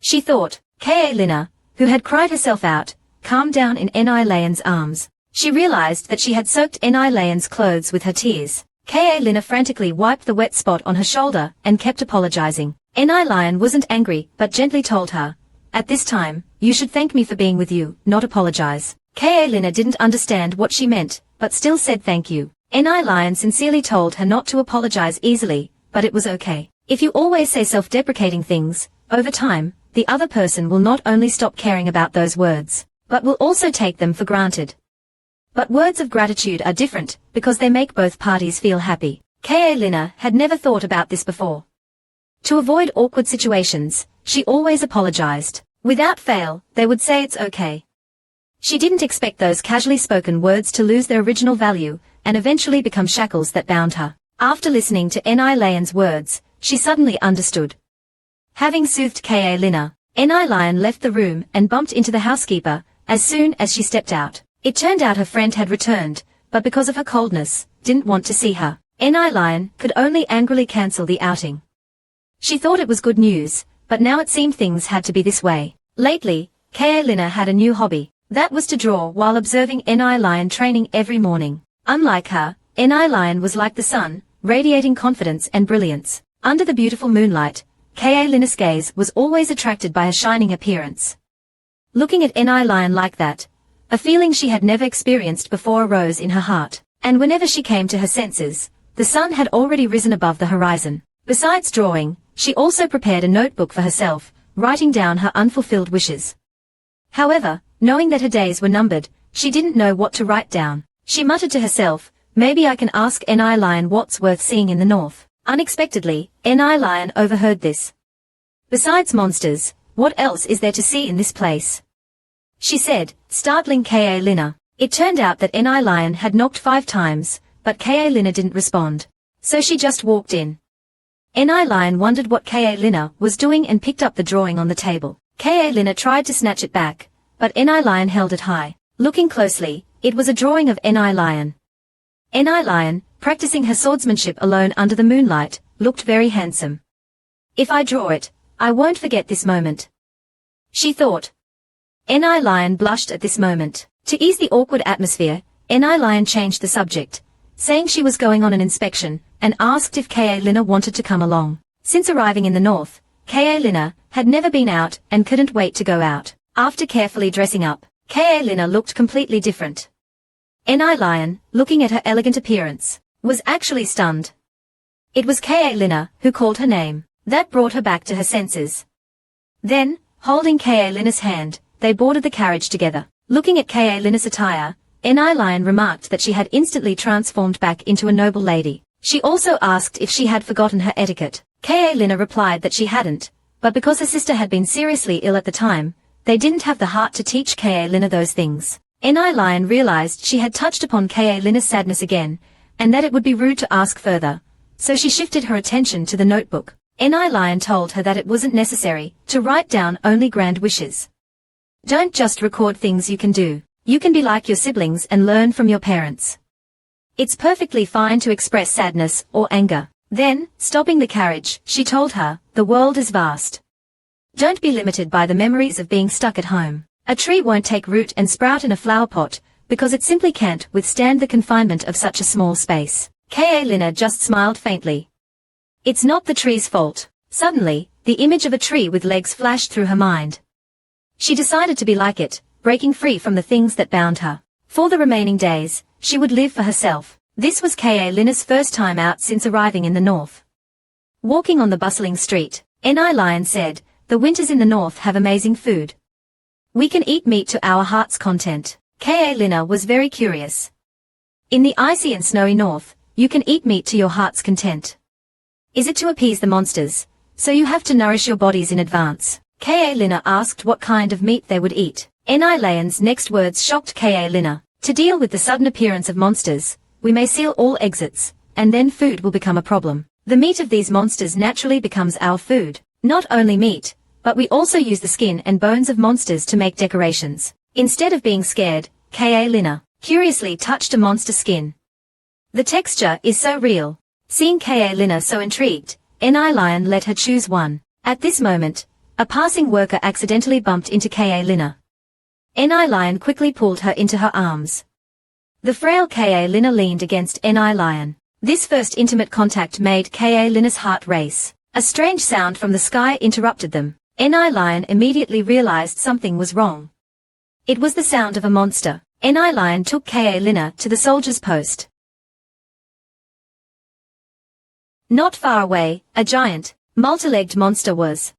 She thought. Ka Lina, who had cried herself out, calmed down in N.I. Lion's arms. She realized that she had soaked N.I. Lion's clothes with her tears. Ka Lina frantically wiped the wet spot on her shoulder and kept apologizing. N.I. Lion wasn't angry but gently told her, "At this time, you should thank me for being with you, not apologize." Ka Lina didn't understand what she meant, but still said thank you. N.I. Lion sincerely told her not to apologize easily, but it was okay. If you always say self-deprecating things, over time, the other person will not only stop caring about those words, but will also take them for granted. But words of gratitude are different, because they make both parties feel happy. Ka Lina had never thought about this before. To avoid awkward situations, she always apologized. Without fail, they would say it's okay. She didn't expect those casually spoken words to lose their original value, and eventually become shackles that bound her. After listening to N.I. Lion's words, she suddenly understood. Having soothed Ka Lina, N.I. Lion left the room and bumped into the housekeeper as soon as she stepped out. It turned out her friend had returned, but because of her coldness, didn't want to see her. N.I. Lion could only angrily cancel the outing. She thought it was good news, but now it seemed things had to be this way. Lately, Ka Lina had a new hobby. That was to draw while observing N.I. Lion training every morning. Unlike her, N.I. Lion was like the sun, radiating confidence and brilliance. Under the beautiful moonlight, Ka Lina's gaze was always attracted by her shining appearance. Looking at N.I. Lion like that, a feeling she had never experienced before arose in her heart. And whenever she came to her senses, the sun had already risen above the horizon. Besides drawing, she also prepared a notebook for herself, writing down her unfulfilled wishes. However, knowing that her days were numbered, she didn't know what to write down. She muttered to herself, "Maybe I can ask N.I. Lion what's worth seeing in the north." Unexpectedly, N.I. Lion overheard this. "Besides monsters, what else is there to see in this place?" she said, startling Ka Lina. It turned out that N.I. Lion had knocked 5 times, but Ka Lina didn't respond. So she just walked in. N.I. Lion wondered what Ka Lina was doing and picked up the drawing on the table. Ka Lina tried to snatch it back, but N.I. Lion held it high. Looking closely, it was a drawing of N.I. Lion. N.I. Lion, practicing her swordsmanship alone under the moonlight, looked very handsome. "If I draw it, I won't forget this moment," she thought. N.I. Lion blushed at this moment. To ease the awkward atmosphere, N.I. Lion changed the subject, saying she was going on an inspection, and asked if Ka Lina wanted to come along. Since arriving in the north, Ka Lina had never been out and couldn't wait to go out. After carefully dressing up, Ka Lina looked completely different. N.I. Lion, looking at her elegant appearance, was actually stunned. It was Ka Lina who called her name. That brought her back to her senses. Then, holding Ka Lina's hand, they boarded the carriage together. Looking at Ka Lina's attire, N.I. Lion remarked that she had instantly transformed back into a noble lady. She also asked if she had forgotten her etiquette. Ka Lina replied that she hadn't, but because her sister had been seriously ill at the time, they didn't have the heart to teach Ka Lina those things. Ni Lion realized she had touched upon Ka Lina's sadness again, and that it would be rude to ask further, so she shifted her attention to the notebook. Ni Lion told her that it wasn't necessary to write down only grand wishes. Don't just record things you can do. You can be like your siblings and learn from your parents. It's perfectly fine to express sadness or anger. Then, stopping the carriage, she told her, the world is vast. Don't be limited by the memories of being stuck at home. A tree won't take root and sprout in a flower pot, because it simply can't withstand the confinement of such a small space. Ka Lina just smiled faintly. It's not the tree's fault. Suddenly, the image of a tree with legs flashed through her mind. She decided to be like it, breaking free from the things that bound her. For the remaining days, she would live for herself. This was Ka Lina's first time out since arriving in the north. Walking on the bustling street, Ni Lion said, the winters in the north have amazing food. We can eat meat to our heart's content. Ka Lina was very curious. In the icy and snowy north, you can eat meat to your heart's content. Is it to appease the monsters, so you have to nourish your bodies in advance? Ka Lina asked what kind of meat they would eat. Ni Lion's next words shocked Ka Lina. To deal with the sudden appearance of monsters, we may seal all exits, and then food will become a problem. The meat of these monsters naturally becomes our food. Not only meat, but we also use the skin and bones of monsters to make decorations. Instead of being scared, Ka Lina curiously touched a monster skin. The texture is so real. Seeing Ka Lina so intrigued, Ni Lion let her choose one. At this moment, a passing worker accidentally bumped into Ka Lina. Ni Lion quickly pulled her into her arms. The frail Ka Lina leaned against Ni Lion. This first intimate contact made Ka Lina's heart race. A strange sound from the sky interrupted them. Ni Lion immediately realized something was wrong. It was the sound of a monster. Ni Lion took Ka Lina to the soldier's post. Not far away, a giant, multi-legged monster was.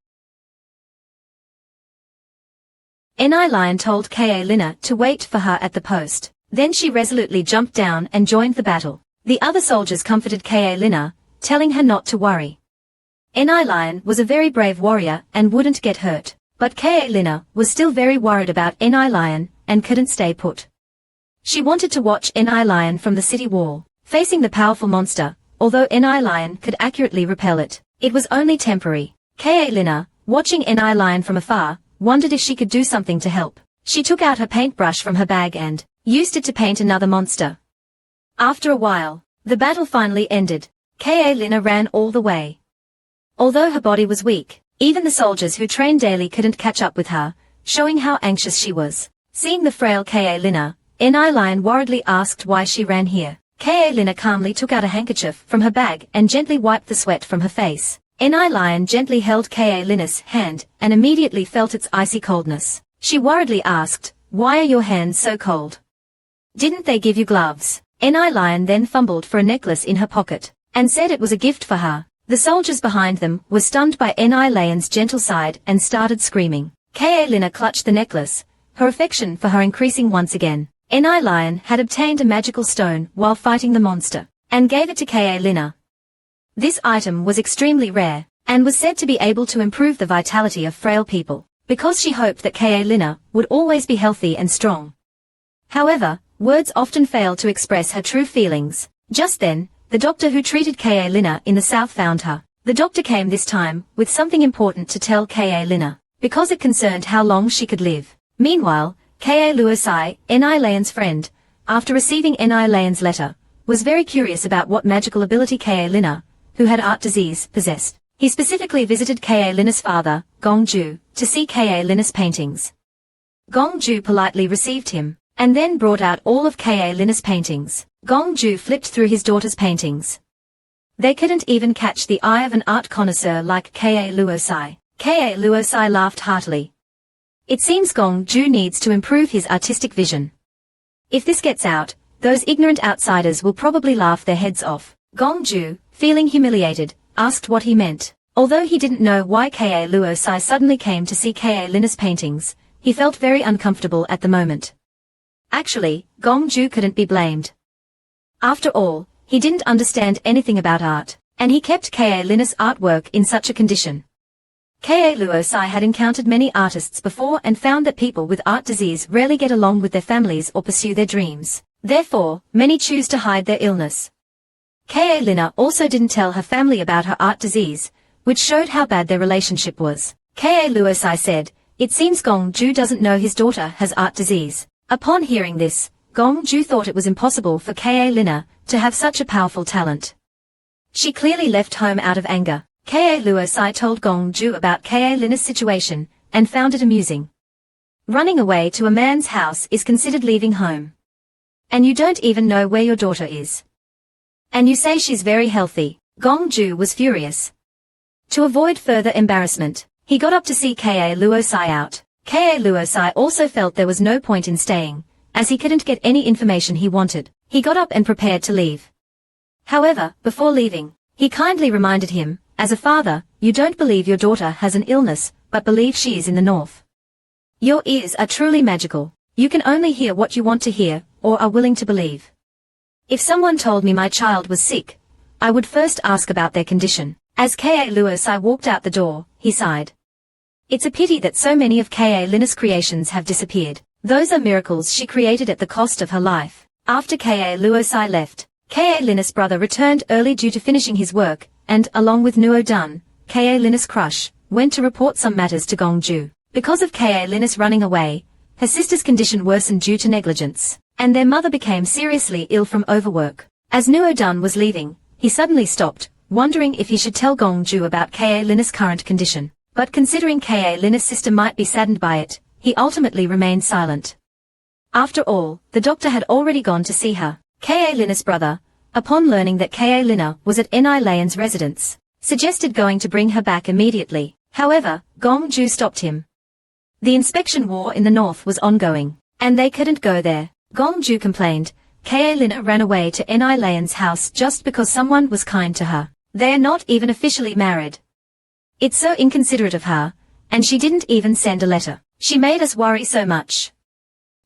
Ni Lion told Ka Lina to wait for her at the post. Then she resolutely jumped down and joined the battle. The other soldiers comforted Ka Lina, telling her not to worry. Ni Lion was a very brave warrior and wouldn't get hurt. But Ka Lina was still very worried about Ni Lion and couldn't stay put. She wanted to watch Ni Lion from the city wall, facing the powerful monster. Although Ni Lion could accurately repel it, it was only temporary. Ka Lina, watching Ni Lion from afar, wondered if she could do something to help. She took out her paintbrush from her bag and used it to paint another monster. After a while, the battle finally ended. Ka Lina ran all the way. Although her body was weak, even the soldiers who trained daily couldn't catch up with her, showing how anxious she was. Seeing the frail Ka Lina, Ni Lion worriedly asked why she ran here. Ka Lina calmly took out a handkerchief from her bag and gently wiped the sweat from her face. Ni Lion gently held Ka Lina's hand and immediately felt its icy coldness. She worriedly asked, why are your hands so cold? Didn't they give you gloves? Ni Lion then fumbled for a necklace in her pocket, and said it was a gift for her. The soldiers behind them were stunned by Ni Lion's gentle side and started screaming. Ka Lina clutched the necklace, her affection for her increasing once again. Ni Lion had obtained a magical stone while fighting the monster, and gave it to Ka Lina. This item was extremely rare, and was said to be able to improve the vitality of frail people, because she hoped that Ka Lina would always be healthy and strong. However, words often failed to express her true feelings. Just then, the doctor who treated Ka Lina in the south found her. The doctor came this time with something important to tell Ka Lina, because it concerned how long she could live. Meanwhile, Ka Luosai, Ni Lion's friend, after receiving Ni Lion's letter, was very curious about what magical ability Ka Lina, who had art disease, possessed. He specifically visited Ka Lina's father, Gong Ju, to see Ka Lina's paintings. Gong Ju politely received him, and then brought out all of Ka Lina's paintings. Gong Ju flipped through his daughter's paintings. They couldn't even catch the eye of an art connoisseur like Ka Luosai. Ka Luosai laughed heartily. It seems Gong Ju needs to improve his artistic vision. If this gets out, those ignorant outsiders will probably laugh their heads off. Gong Ju, feeling humiliated, asked what he meant. Although he didn't know why Ka Luosai suddenly came to see Ka Lina's paintings, he felt very uncomfortable at the moment. Actually, Gong Ju couldn't be blamed. After all, he didn't understand anything about art, and he kept Ka Lina's artwork in such a condition. Ka Luosai had encountered many artists before and found that people with art disease rarely get along with their families or pursue their dreams. Therefore, many choose to hide their illness. Ka Lina also didn't tell her family about her art disease, which showed how bad their relationship was. Ka Luosai said, "It seems Gong Ju doesn't know his daughter has art disease." Upon hearing this, Gong Ju thought it was impossible for Ka Lina to have such a powerful talent. She clearly left home out of anger. Ka Luosai told Gong Ju about Ka Lina's situation, and found it amusing. Running away to a man's house is considered leaving home. And you don't even know where your daughter is. And you say she's very healthy. Gong Ju was furious. To avoid further embarrassment, he got up to see Ka Luosai out. Ka Luosai also felt there was no point in staying, as he couldn't get any information he wanted. He got up and prepared to leave. However, before leaving, he kindly reminded him, "As a father, you don't believe your daughter has an illness, but believe she is in the north. Your ears are truly magical. You can only hear what you want to hear, or are willing to believe. If someone told me my child was sick, I would first ask about their condition." As Ka Luosai walked out the door, he sighed. It's a pity that so many of Ka Lina's creations have disappeared. Those are miracles she created at the cost of her life. After Ka Luosai left, Ka Lina's brother returned early due to finishing his work, and, along with Nuo Dun, Ka Lina's crush, went to report some matters to Gong Ju. Because of Ka Lina's running away, her sister's condition worsened due to negligence, and their mother became seriously ill from overwork. As Nuo Dun was leaving, he suddenly stopped, wondering if he should tell Gong Ju about Ka Lina's current condition. But considering Ka Lina's sister might be saddened by it, he ultimately remained silent. After all, the doctor had already gone to see her. Ka Lina's brother, upon learning that Ka Lina was at Ni Layan's residence, suggested going to bring her back immediately. However, Gong Ju stopped him. The inspection war in the north was ongoing, and they couldn't go there. Gong Ju complained, Ka Lina ran away to Ni Layan's house just because someone was kind to her. They are not even officially married. It's so inconsiderate of her, and she didn't even send a letter. She made us worry so much.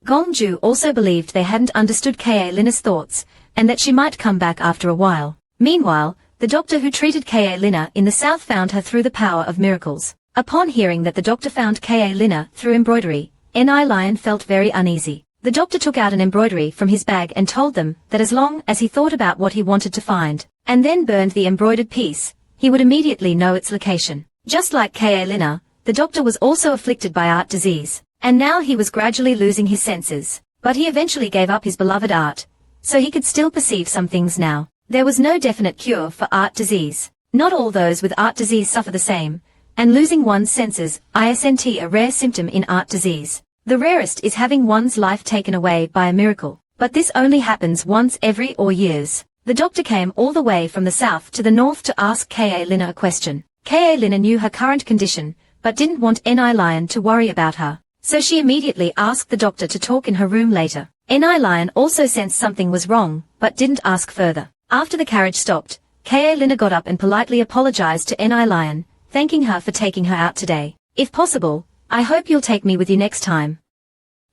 Gong Ju also believed they hadn't understood Ka Lina's thoughts, and that she might come back after a while. Meanwhile, the doctor who treated Ka Lina in the south found her through the power of miracles. Upon hearing that the doctor found Ka Lina through embroidery, Ni Layan felt very uneasy. The doctor took out an embroidery from his bag and told them that as long as he thought about what he wanted to find, and then burned the embroidered piece, he would immediately know its location. Just like Ka Lina, the doctor was also afflicted by art disease, and now he was gradually losing his senses. But he eventually gave up his beloved art, so he could still perceive some things now. There was no definite cure for art disease. Not all those with art disease suffer the same, and losing one's senses isn't a rare symptom in art disease. The rarest is having one's life taken away by a miracle, but this only happens once every 4 years. The doctor came all the way from the south to the north to ask Ka Lina a question. Ka Lina knew her current condition, but didn't want Ni Layan to worry about her, so she immediately asked the doctor to talk in her room later. Ni Layan also sensed something was wrong, but didn't ask further. After the carriage stopped, Ka Lina got up and politely apologized to Ni Layan, thanking her for taking her out today. "If possible, I hope you'll take me with you next time."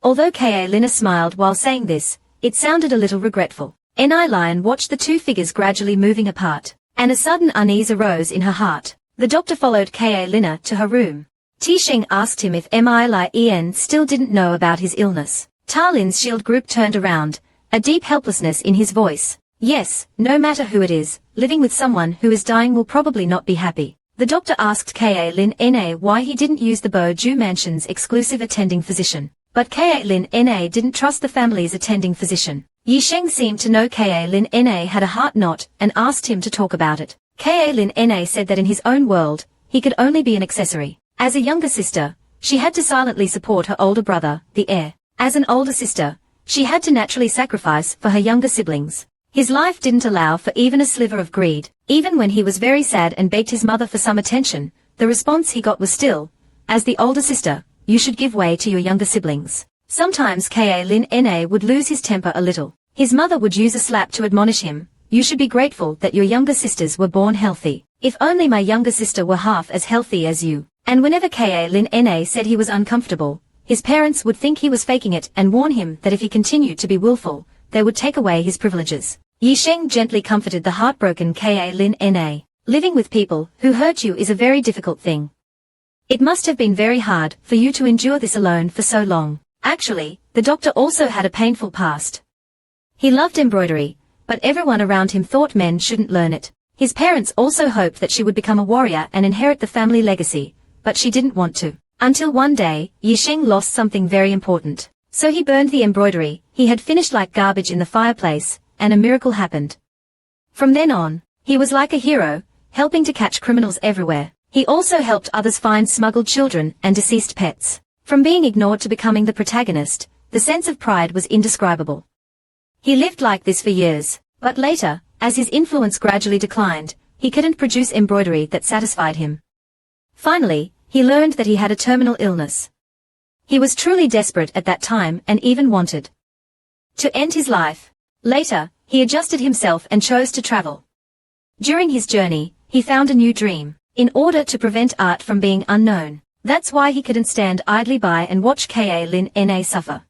Although Ka Lina smiled while saying this, it sounded a little regretful. Ni Layan watched the two figures gradually moving apart, and a sudden unease arose in her heart. The doctor followed Ka Lina to her room. Tisheng asked him if Mi Lian still didn't know about his illness. Ta Lin's shield group turned around, a deep helplessness in his voice. "Yes, no matter who it is, living with someone who is dying will probably not be happy." The doctor asked Ka Lin Na why he didn't use the Bo Ju Mansion's exclusive attending physician. But Ka Lin Na didn't trust the family's attending physician. Yi Sheng seemed to know Ka Lin Na had a heart knot and asked him to talk about it. Ka Lin Na said that in his own world, he could only be an accessory. As a younger sister, she had to silently support her older brother, the heir. As an older sister, she had to naturally sacrifice for her younger siblings. His life didn't allow for even a sliver of greed. Even when he was very sad and begged his mother for some attention, the response he got was still, "As the older sister, you should give way to your younger siblings." Sometimes Ka Lin Na would lose his temper a little. His mother would use a slap to admonish him, "You should be grateful that your younger sisters were born healthy. If only my younger sister were half as healthy as you." And whenever Ka Lin Na said he was uncomfortable, his parents would think he was faking it and warn him that if he continued to be willful, they would take away his privileges. Yi Sheng gently comforted the heartbroken Ka Lin Na. Living with people who hurt you is a very difficult thing. It must have been very hard for you to endure this alone for so long. Actually, the doctor also had a painful past. He loved embroidery, but everyone around him thought men shouldn't learn it. His parents also hoped that she would become a warrior and inherit the family legacy, but she didn't want to. Until one day, Yixing lost something very important. So he burned the embroidery he had finished like garbage in the fireplace, and a miracle happened. From then on, he was like a hero, helping to catch criminals everywhere. He also helped others find smuggled children and deceased pets. From being ignored to becoming the protagonist, the sense of pride was indescribable. He lived like this for years, but later, as his influence gradually declined, he couldn't produce embroidery that satisfied him. Finally, he learned that he had a terminal illness. He was truly desperate at that time and even wanted to end his life. Later, he adjusted himself and chose to travel. During his journey, he found a new dream. In order to prevent art from being unknown, that's why he couldn't stand idly by and watch Ka Lin Na suffer.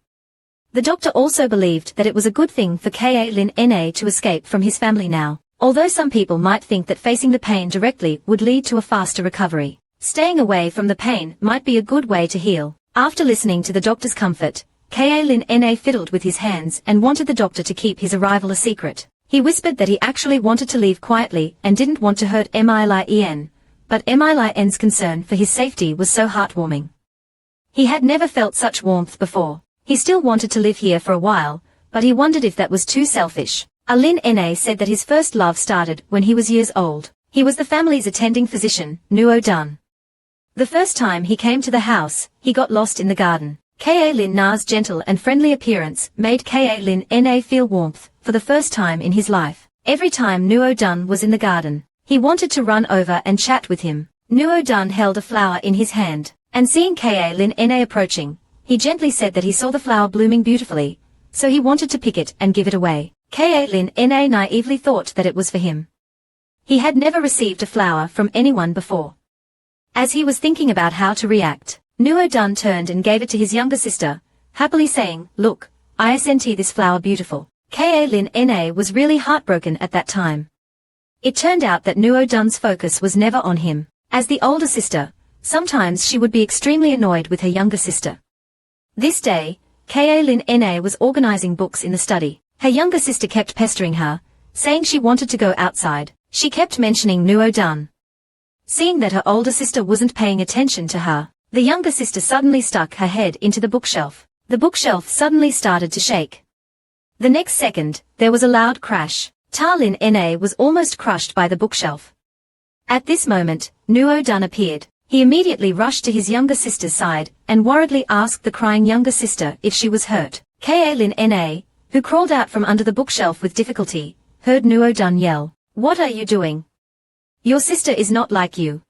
The doctor also believed that it was a good thing for Ka Lin Na to escape from his family now. Although some people might think that facing the pain directly would lead to a faster recovery, staying away from the pain might be a good way to heal. After listening to the doctor's comfort, Ka Lin Na fiddled with his hands and wanted the doctor to keep his arrival a secret. He whispered that he actually wanted to leave quietly and didn't want to hurt Milien, but Milien's concern for his safety was so heartwarming. He had never felt such warmth before. He still wanted to live here for a while, but he wondered if that was too selfish. Lin Na said that his first love started when he was years old. He was the family's attending physician, Nuo Dun. The first time he came to the house, he got lost in the garden. Ka Lin Na's gentle and friendly appearance made Ka Lin Na feel warmth for the first time in his life. Every time Nuo Dun was in the garden, he wanted to run over and chat with him. Nuo Dun held a flower in his hand, and seeing Ka Lin Na approaching, he gently said that he saw the flower blooming beautifully, so he wanted to pick it and give it away. Ka Lin Na naively thought that it was for him. He had never received a flower from anyone before. As he was thinking about how to react, Nuo Dun turned and gave it to his younger sister, happily saying, "Look, I sent this flower beautiful." Ka Lin Na was really heartbroken at that time. It turned out that Nuo Dun's focus was never on him. As the older sister, sometimes she would be extremely annoyed with her younger sister. This day, Ka Lin Na was organizing books in the study. Her younger sister kept pestering her, saying she wanted to go outside. She kept mentioning Nuo Dun. Seeing that her older sister wasn't paying attention to her, the younger sister suddenly stuck her head into the bookshelf. The bookshelf suddenly started to shake. The next second, there was a loud crash. Ta Lin Na was almost crushed by the bookshelf. At this moment, Nuo Dun appeared. He immediately rushed to his younger sister's side and worriedly asked the crying younger sister if she was hurt. Ka Lin Na, who crawled out from under the bookshelf with difficulty, heard Nuo Dun yell, "What are you doing? Your sister is not like you.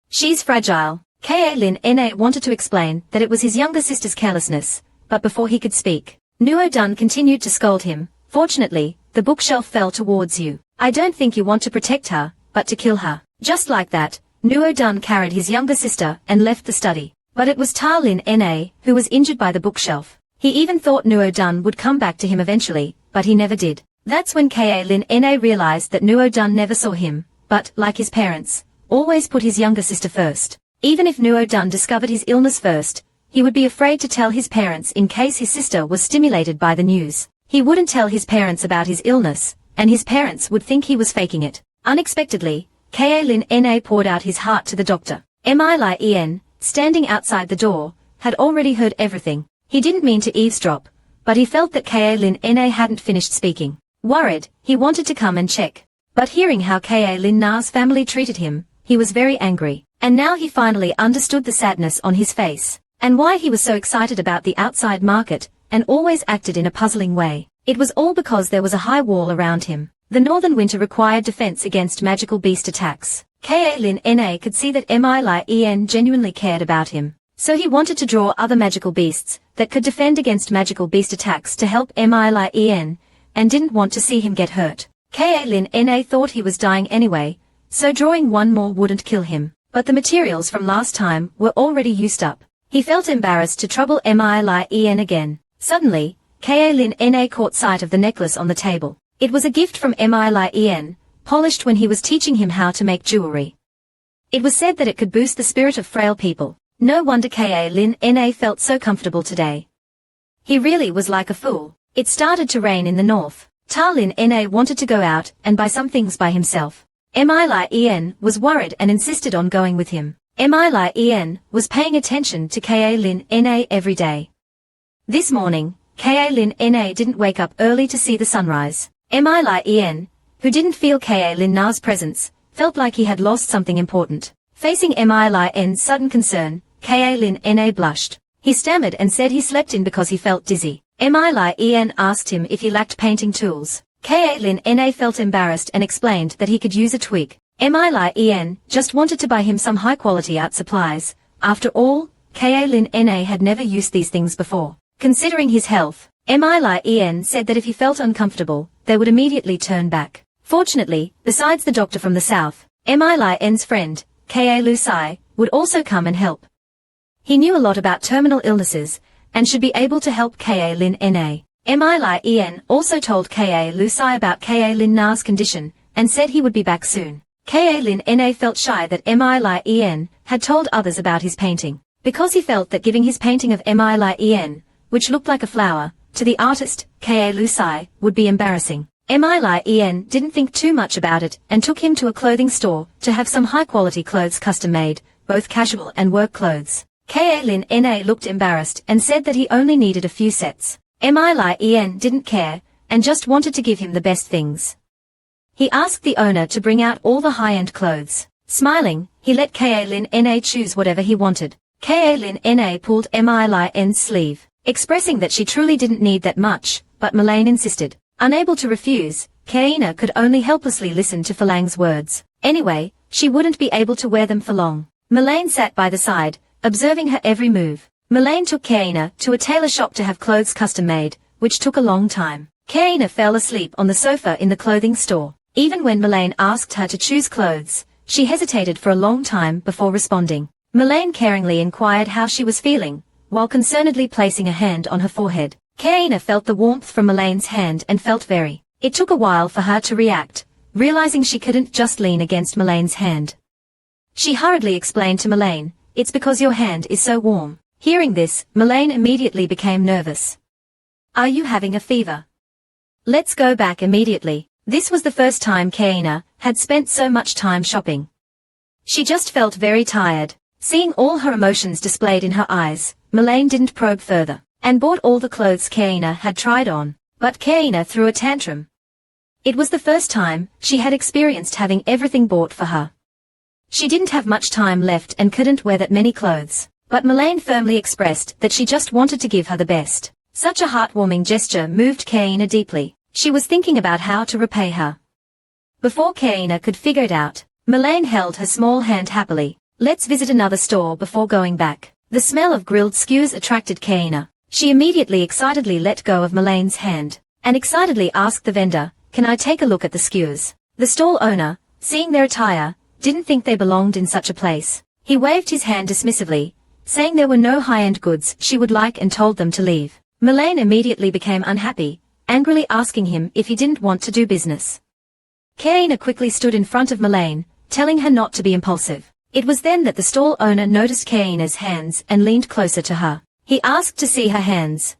She's fragile." Ka Lin Na wanted to explain that it was his younger sister's carelessness, but before he could speak, Nuo Dun continued to scold him. "Fortunately, the bookshelf fell towards you. I don't think you want to protect her, but to kill her." Just like that, Nuo Dun carried his younger sister and left the study. But it was Ta Lin Na who was injured by the bookshelf. He even thought Nuo Dun would come back to him eventually, but he never did. That's when Ka Lin Na realized that Nuo Dun never saw him, but, like his parents, always put his younger sister first. Even if Nuo Dun discovered his illness first, he would be afraid to tell his parents in case his sister was stimulated by the news. He wouldn't tell his parents about his illness, and his parents would think he was faking it. Unexpectedly, Ka Lin Na poured out his heart to the doctor. Milien, standing outside the door, had already heard everything. He didn't mean to eavesdrop, but he felt that Ka Lin Na hadn't finished speaking. Worried, he wanted to come and check. But hearing how Ka Lin Na's family treated him, he was very angry. And now he finally understood the sadness on his face, and why he was so excited about the outside market, and always acted in a puzzling way. It was all because there was a high wall around him. The northern winter required defense against magical beast attacks. Ka Lin Na could see that Milien genuinely cared about him, so he wanted to draw other magical beasts that could defend against magical beast attacks to help Milien, and didn't want to see him get hurt. Ka Lin Na thought he was dying anyway, so drawing one more wouldn't kill him. But the materials from last time were already used up. He felt embarrassed to trouble Milien again. Suddenly, Ka Lin Na caught sight of the necklace on the table. It was a gift from Milien, polished when he was teaching him how to make jewelry. It was said that it could boost the spirit of frail people. No wonder Kaelin Na felt so comfortable today. He really was like a fool. It started to rain in the north. Lin Na wanted to go out and buy some things by himself. Lin was worried and insisted on going with him. Lin was paying attention to Kaelin Na every day. This morning, Kaelin Na didn't wake up early to see the sunrise. Lin, who didn't feel Kaelin Na's presence, felt like he had lost something important. Facing Lin's sudden concern, Kaelin Na blushed. He stammered and said he slept in because he felt dizzy. Lin asked him if he lacked painting tools. Kaelin Na felt embarrassed and explained that he could use a twig. Lin just wanted to buy him some high-quality art supplies. After all, Kaelin Na had never used these things before. Considering his health, Lin said that if he felt uncomfortable, they would immediately turn back. Fortunately, besides the doctor from the south, Lin's friend, Kae Sai, would also come and help. He knew a lot about terminal illnesses, and should be able to help Kaelin Na. Lin also told Kae Sai about Kaelin Na's condition, and said he would be back soon. Kaelin Na felt shy that Lin had told others about his painting, because he felt that giving his painting of Lin, which looked like a flower, to the artist, Kae Sai, would be embarrassing. Lin didn't think too much about it and took him to a clothing store to have some high-quality clothes custom-made, both casual and work clothes. Kaelin Na looked embarrassed and said that he only needed a few sets. Lin didn't care, and just wanted to give him the best things. He asked the owner to bring out all the high-end clothes. Smiling, he let Kaelin Na choose whatever he wanted. Kaelin Na pulled Lin's sleeve, expressing that she truly didn't need that much, but Melaine insisted. Unable to refuse, Kaina could only helplessly listen to Falang's words. Anyway, she wouldn't be able to wear them for long. Melaine sat by the side, observing her every move. Melaine took Kaina to a tailor shop to have clothes custom-made, which took a long time. Kaina fell asleep on the sofa in the clothing store. Even when Melaine asked her to choose clothes, she hesitated for a long time before responding. Melaine caringly inquired how she was feeling, while concernedly placing a hand on her forehead. Kaina felt the warmth from Melaine's hand and felt very. It took a while for her to react, realizing she couldn't just lean against Melaine's hand. She hurriedly explained to Melaine, "It's because your hand is so warm." Hearing this, Melaine immediately became nervous. "Are you having a fever? Let's go back immediately." This was the first time Kaina had spent so much time shopping. She just felt very tired. Seeing all her emotions displayed in her eyes, Melaine didn't probe further, and bought all the clothes Kaina had tried on. But Kaina threw a tantrum. It was the first time she had experienced having everything bought for her. She didn't have much time left and couldn't wear that many clothes, but Melaine firmly expressed that she just wanted to give her the best. Such a heartwarming gesture moved Kaina deeply. She was thinking about how to repay her. Before Kaina could figure it out, Melaine held her small hand happily. "Let's visit another store before going back." The smell of grilled skewers attracted Kaina. She immediately excitedly let go of Melaine's hand, and excitedly asked the vendor, "Can I take a look at the skewers?" The stall owner, seeing their attire, didn't think they belonged in such a place. He waved his hand dismissively, saying there were no high-end goods she would like and told them to leave. Melaine immediately became unhappy, angrily asking him if he didn't want to do business. Kaina quickly stood in front of Melaine, telling her not to be impulsive. It was then that the stall owner noticed Kaina's hands and leaned closer to her. He asked to see her hands.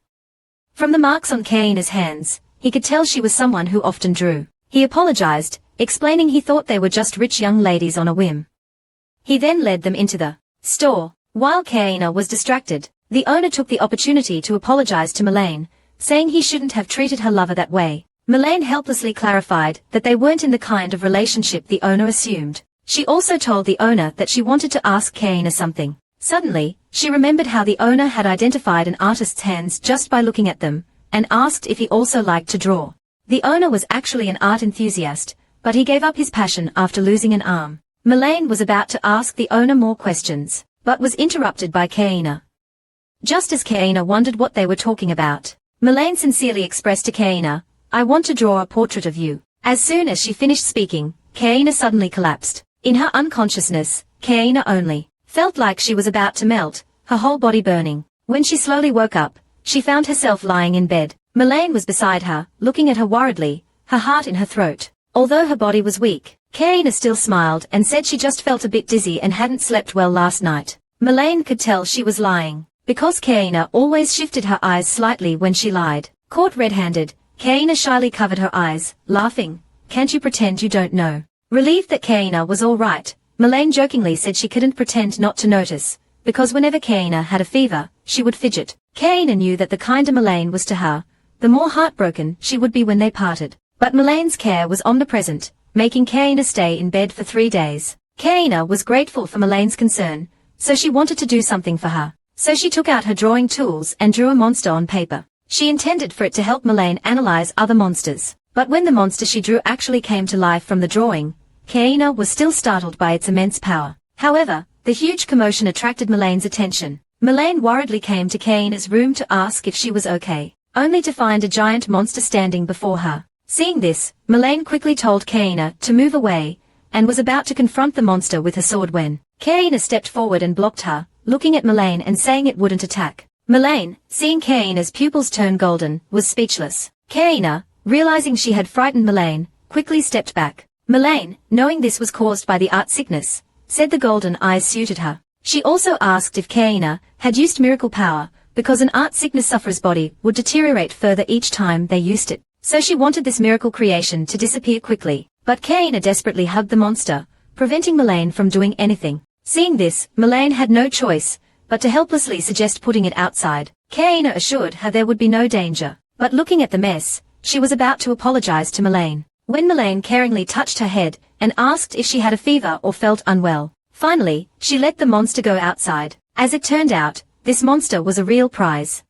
From the marks on Kaina's hands, he could tell she was someone who often drew. He apologized, explaining he thought they were just rich young ladies on a whim. He then led them into the store. While Kaina was distracted, the owner took the opportunity to apologize to Melaine, saying he shouldn't have treated her lover that way. Melaine helplessly clarified that they weren't in the kind of relationship the owner assumed. She also told the owner that she wanted to ask Kaina something. Suddenly, she remembered how the owner had identified an artist's hands just by looking at them, and asked if he also liked to draw. The owner was actually an art enthusiast, but he gave up his passion after losing an arm. Melaine was about to ask the owner more questions, but was interrupted by Kaina. Just as Kaina wondered what they were talking about, Melaine sincerely expressed to Kaina, "I want to draw a portrait of you." As soon as she finished speaking, Kaina suddenly collapsed. In her unconsciousness, Kaina only felt like she was about to melt, her whole body burning. When she slowly woke up, she found herself lying in bed. Melaine was beside her, looking at her worriedly, her heart in her throat. Although her body was weak, Kaina still smiled and said she just felt a bit dizzy and hadn't slept well last night. Melaine could tell she was lying, because Kaina always shifted her eyes slightly when she lied. Caught red-handed, Kaina shyly covered her eyes, laughing. "Can't you pretend you don't know?" Relieved that Kaina was all right, Melaine jokingly said she couldn't pretend not to notice, because whenever Kaina had a fever, she would fidget. Kaina knew that the kinder Melaine was to her, the more heartbroken she would be when they parted. But Melaine's care was omnipresent, making Kaina stay in bed for 3 days. Kaina was grateful for Melaine's concern, so she wanted to do something for her. So she took out her drawing tools and drew a monster on paper. She intended for it to help Melaine analyze other monsters. But when the monster she drew actually came to life from the drawing, Kaina was still startled by its immense power. However, the huge commotion attracted Melaine's attention. Melaine worriedly came to Kaina's room to ask if she was okay, only to find a giant monster standing before her. Seeing this, Melaine quickly told Kaina to move away, and was about to confront the monster with her sword when Kaina stepped forward and blocked her, looking at Melaine and saying it wouldn't attack. Melaine, seeing Kaina's pupils turn golden, was speechless. Kaina, realizing she had frightened Melaine, quickly stepped back. Melaine, knowing this was caused by the art sickness, said the golden eyes suited her. She also asked if Kaina had used miracle power, because an art sickness sufferer's body would deteriorate further each time they used it. So she wanted this miracle creation to disappear quickly. But Kaina desperately hugged the monster, preventing Melaine from doing anything. Seeing this, Melaine had no choice but to helplessly suggest putting it outside. Kaina assured her there would be no danger. But looking at the mess, she was about to apologize to Melaine, when Melaine caringly touched her head and asked if she had a fever or felt unwell. Finally, she let the monster go outside. As it turned out, this monster was a real prize.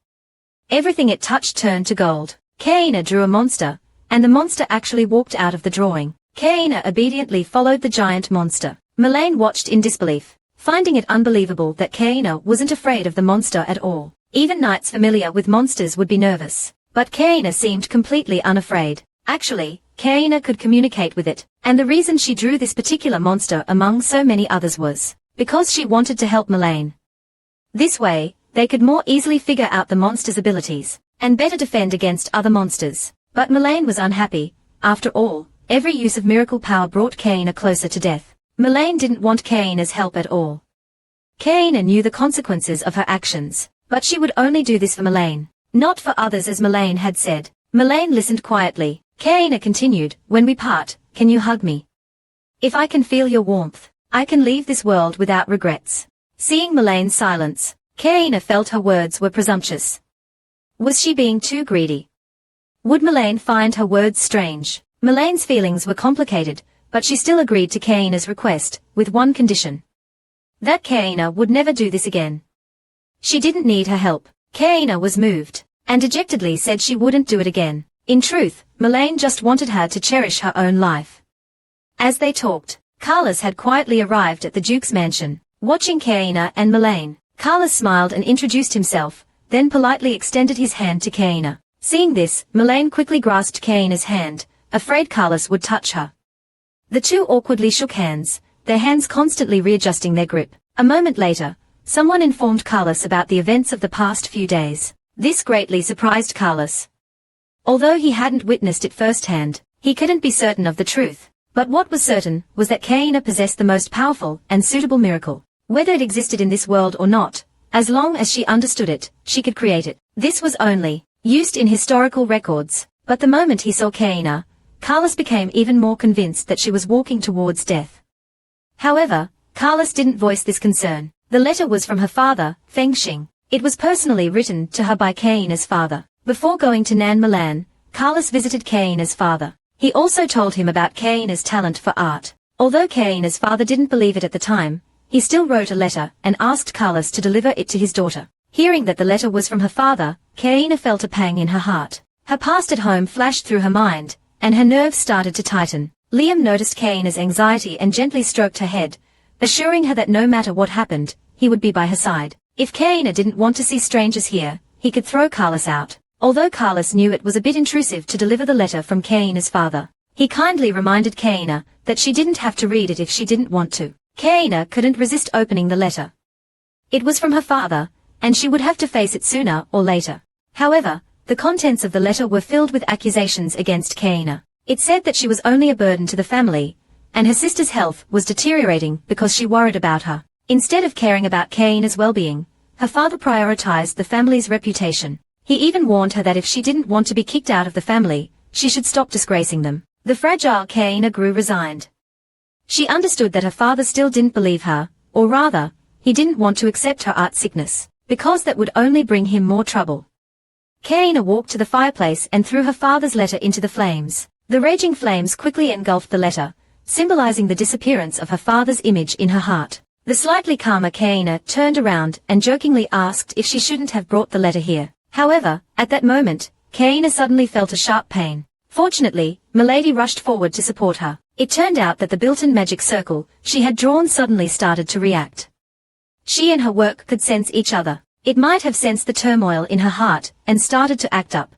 Everything it touched turned to gold. Kaina drew a monster, and the monster actually walked out of the drawing. Kaina obediently followed the giant monster. Melaine watched in disbelief, finding it unbelievable that Kaina wasn't afraid of the monster at all. Even knights familiar with monsters would be nervous. But Kaina seemed completely unafraid. Actually, Kaina could communicate with it, and the reason she drew this particular monster among so many others was because she wanted to help Melaine. This way, they could more easily figure out the monster's abilities, and better defend against other monsters. But Melaine was unhappy. After all, every use of miracle power brought Kaina closer to death. Melaine didn't want Kaina's help at all. Kaina knew the consequences of her actions, but she would only do this for Melaine, not for others as Melaine had said. Melaine listened quietly. Kaina continued, "When we part, can you hug me? If I can feel your warmth, I can leave this world without regrets." Seeing Melaine's silence, Kaina felt her words were presumptuous. Was she being too greedy? Would Melaine find her words strange? Melaine's feelings were complicated, but she still agreed to Kaina's request, with one condition. That Kaina would never do this again. She didn't need her help. Kaina was moved, and dejectedly said she wouldn't do it again. In truth, Melaine just wanted her to cherish her own life. As they talked, Carlos had quietly arrived at the Duke's mansion. Watching Kaina and Melaine, Carlos smiled and introduced himself, then politely extended his hand to Kaina. Seeing this, Melaine quickly grasped Kaina's hand, afraid Carlos would touch her. The two awkwardly shook hands, their hands constantly readjusting their grip. A moment later, someone informed Carlos about the events of the past few days. This greatly surprised Carlos. Although he hadn't witnessed it firsthand, he couldn't be certain of the truth. But what was certain was that Kaina possessed the most powerful and suitable miracle. Whether it existed in this world or not, as long as she understood it, she could create it. This was only used in historical records. But the moment he saw Kaina, Carlos became even more convinced that she was walking towards death. However, Carlos didn't voice this concern. The letter was from her father, Feng Xing. It was personally written to her by Kaina's father. Before going to Nan Milan, Carlos visited Kaina's father. He also told him about Kaina's talent for art. Although Kaina's father didn't believe it at the time, he still wrote a letter and asked Carlos to deliver it to his daughter. Hearing that the letter was from her father, Kaina felt a pang in her heart. Her past at home flashed through her mind, and her nerves started to tighten. Liam noticed Kaina's anxiety and gently stroked her head, assuring her that no matter what happened, he would be by her side. If Kaina didn't want to see strangers here, he could throw Carlos out. Although Carlos knew it was a bit intrusive to deliver the letter from Kaina's father, he kindly reminded Kaina that she didn't have to read it if she didn't want to. Kaina couldn't resist opening the letter. It was from her father, and she would have to face it sooner or later. However, the contents of the letter were filled with accusations against Kaina. It said that she was only a burden to the family, and her sister's health was deteriorating because she worried about her. Instead of caring about Kaina's well-being, her father prioritized the family's reputation. He even warned her that if she didn't want to be kicked out of the family, she should stop disgracing them. The fragile Kaina grew resigned. She understood that her father still didn't believe her, or rather, he didn't want to accept her art sickness, because that would only bring him more trouble. Kaina walked to the fireplace and threw her father's letter into the flames. The raging flames quickly engulfed the letter, symbolizing the disappearance of her father's image in her heart. The slightly calmer Kaina turned around and jokingly asked if she shouldn't have brought the letter here. However, at that moment, Kaina suddenly felt a sharp pain. Fortunately, Milady rushed forward to support her. It turned out that the built-in magic circle she had drawn suddenly started to react. She and her work could sense each other. It might have sensed the turmoil in her heart and started to act up.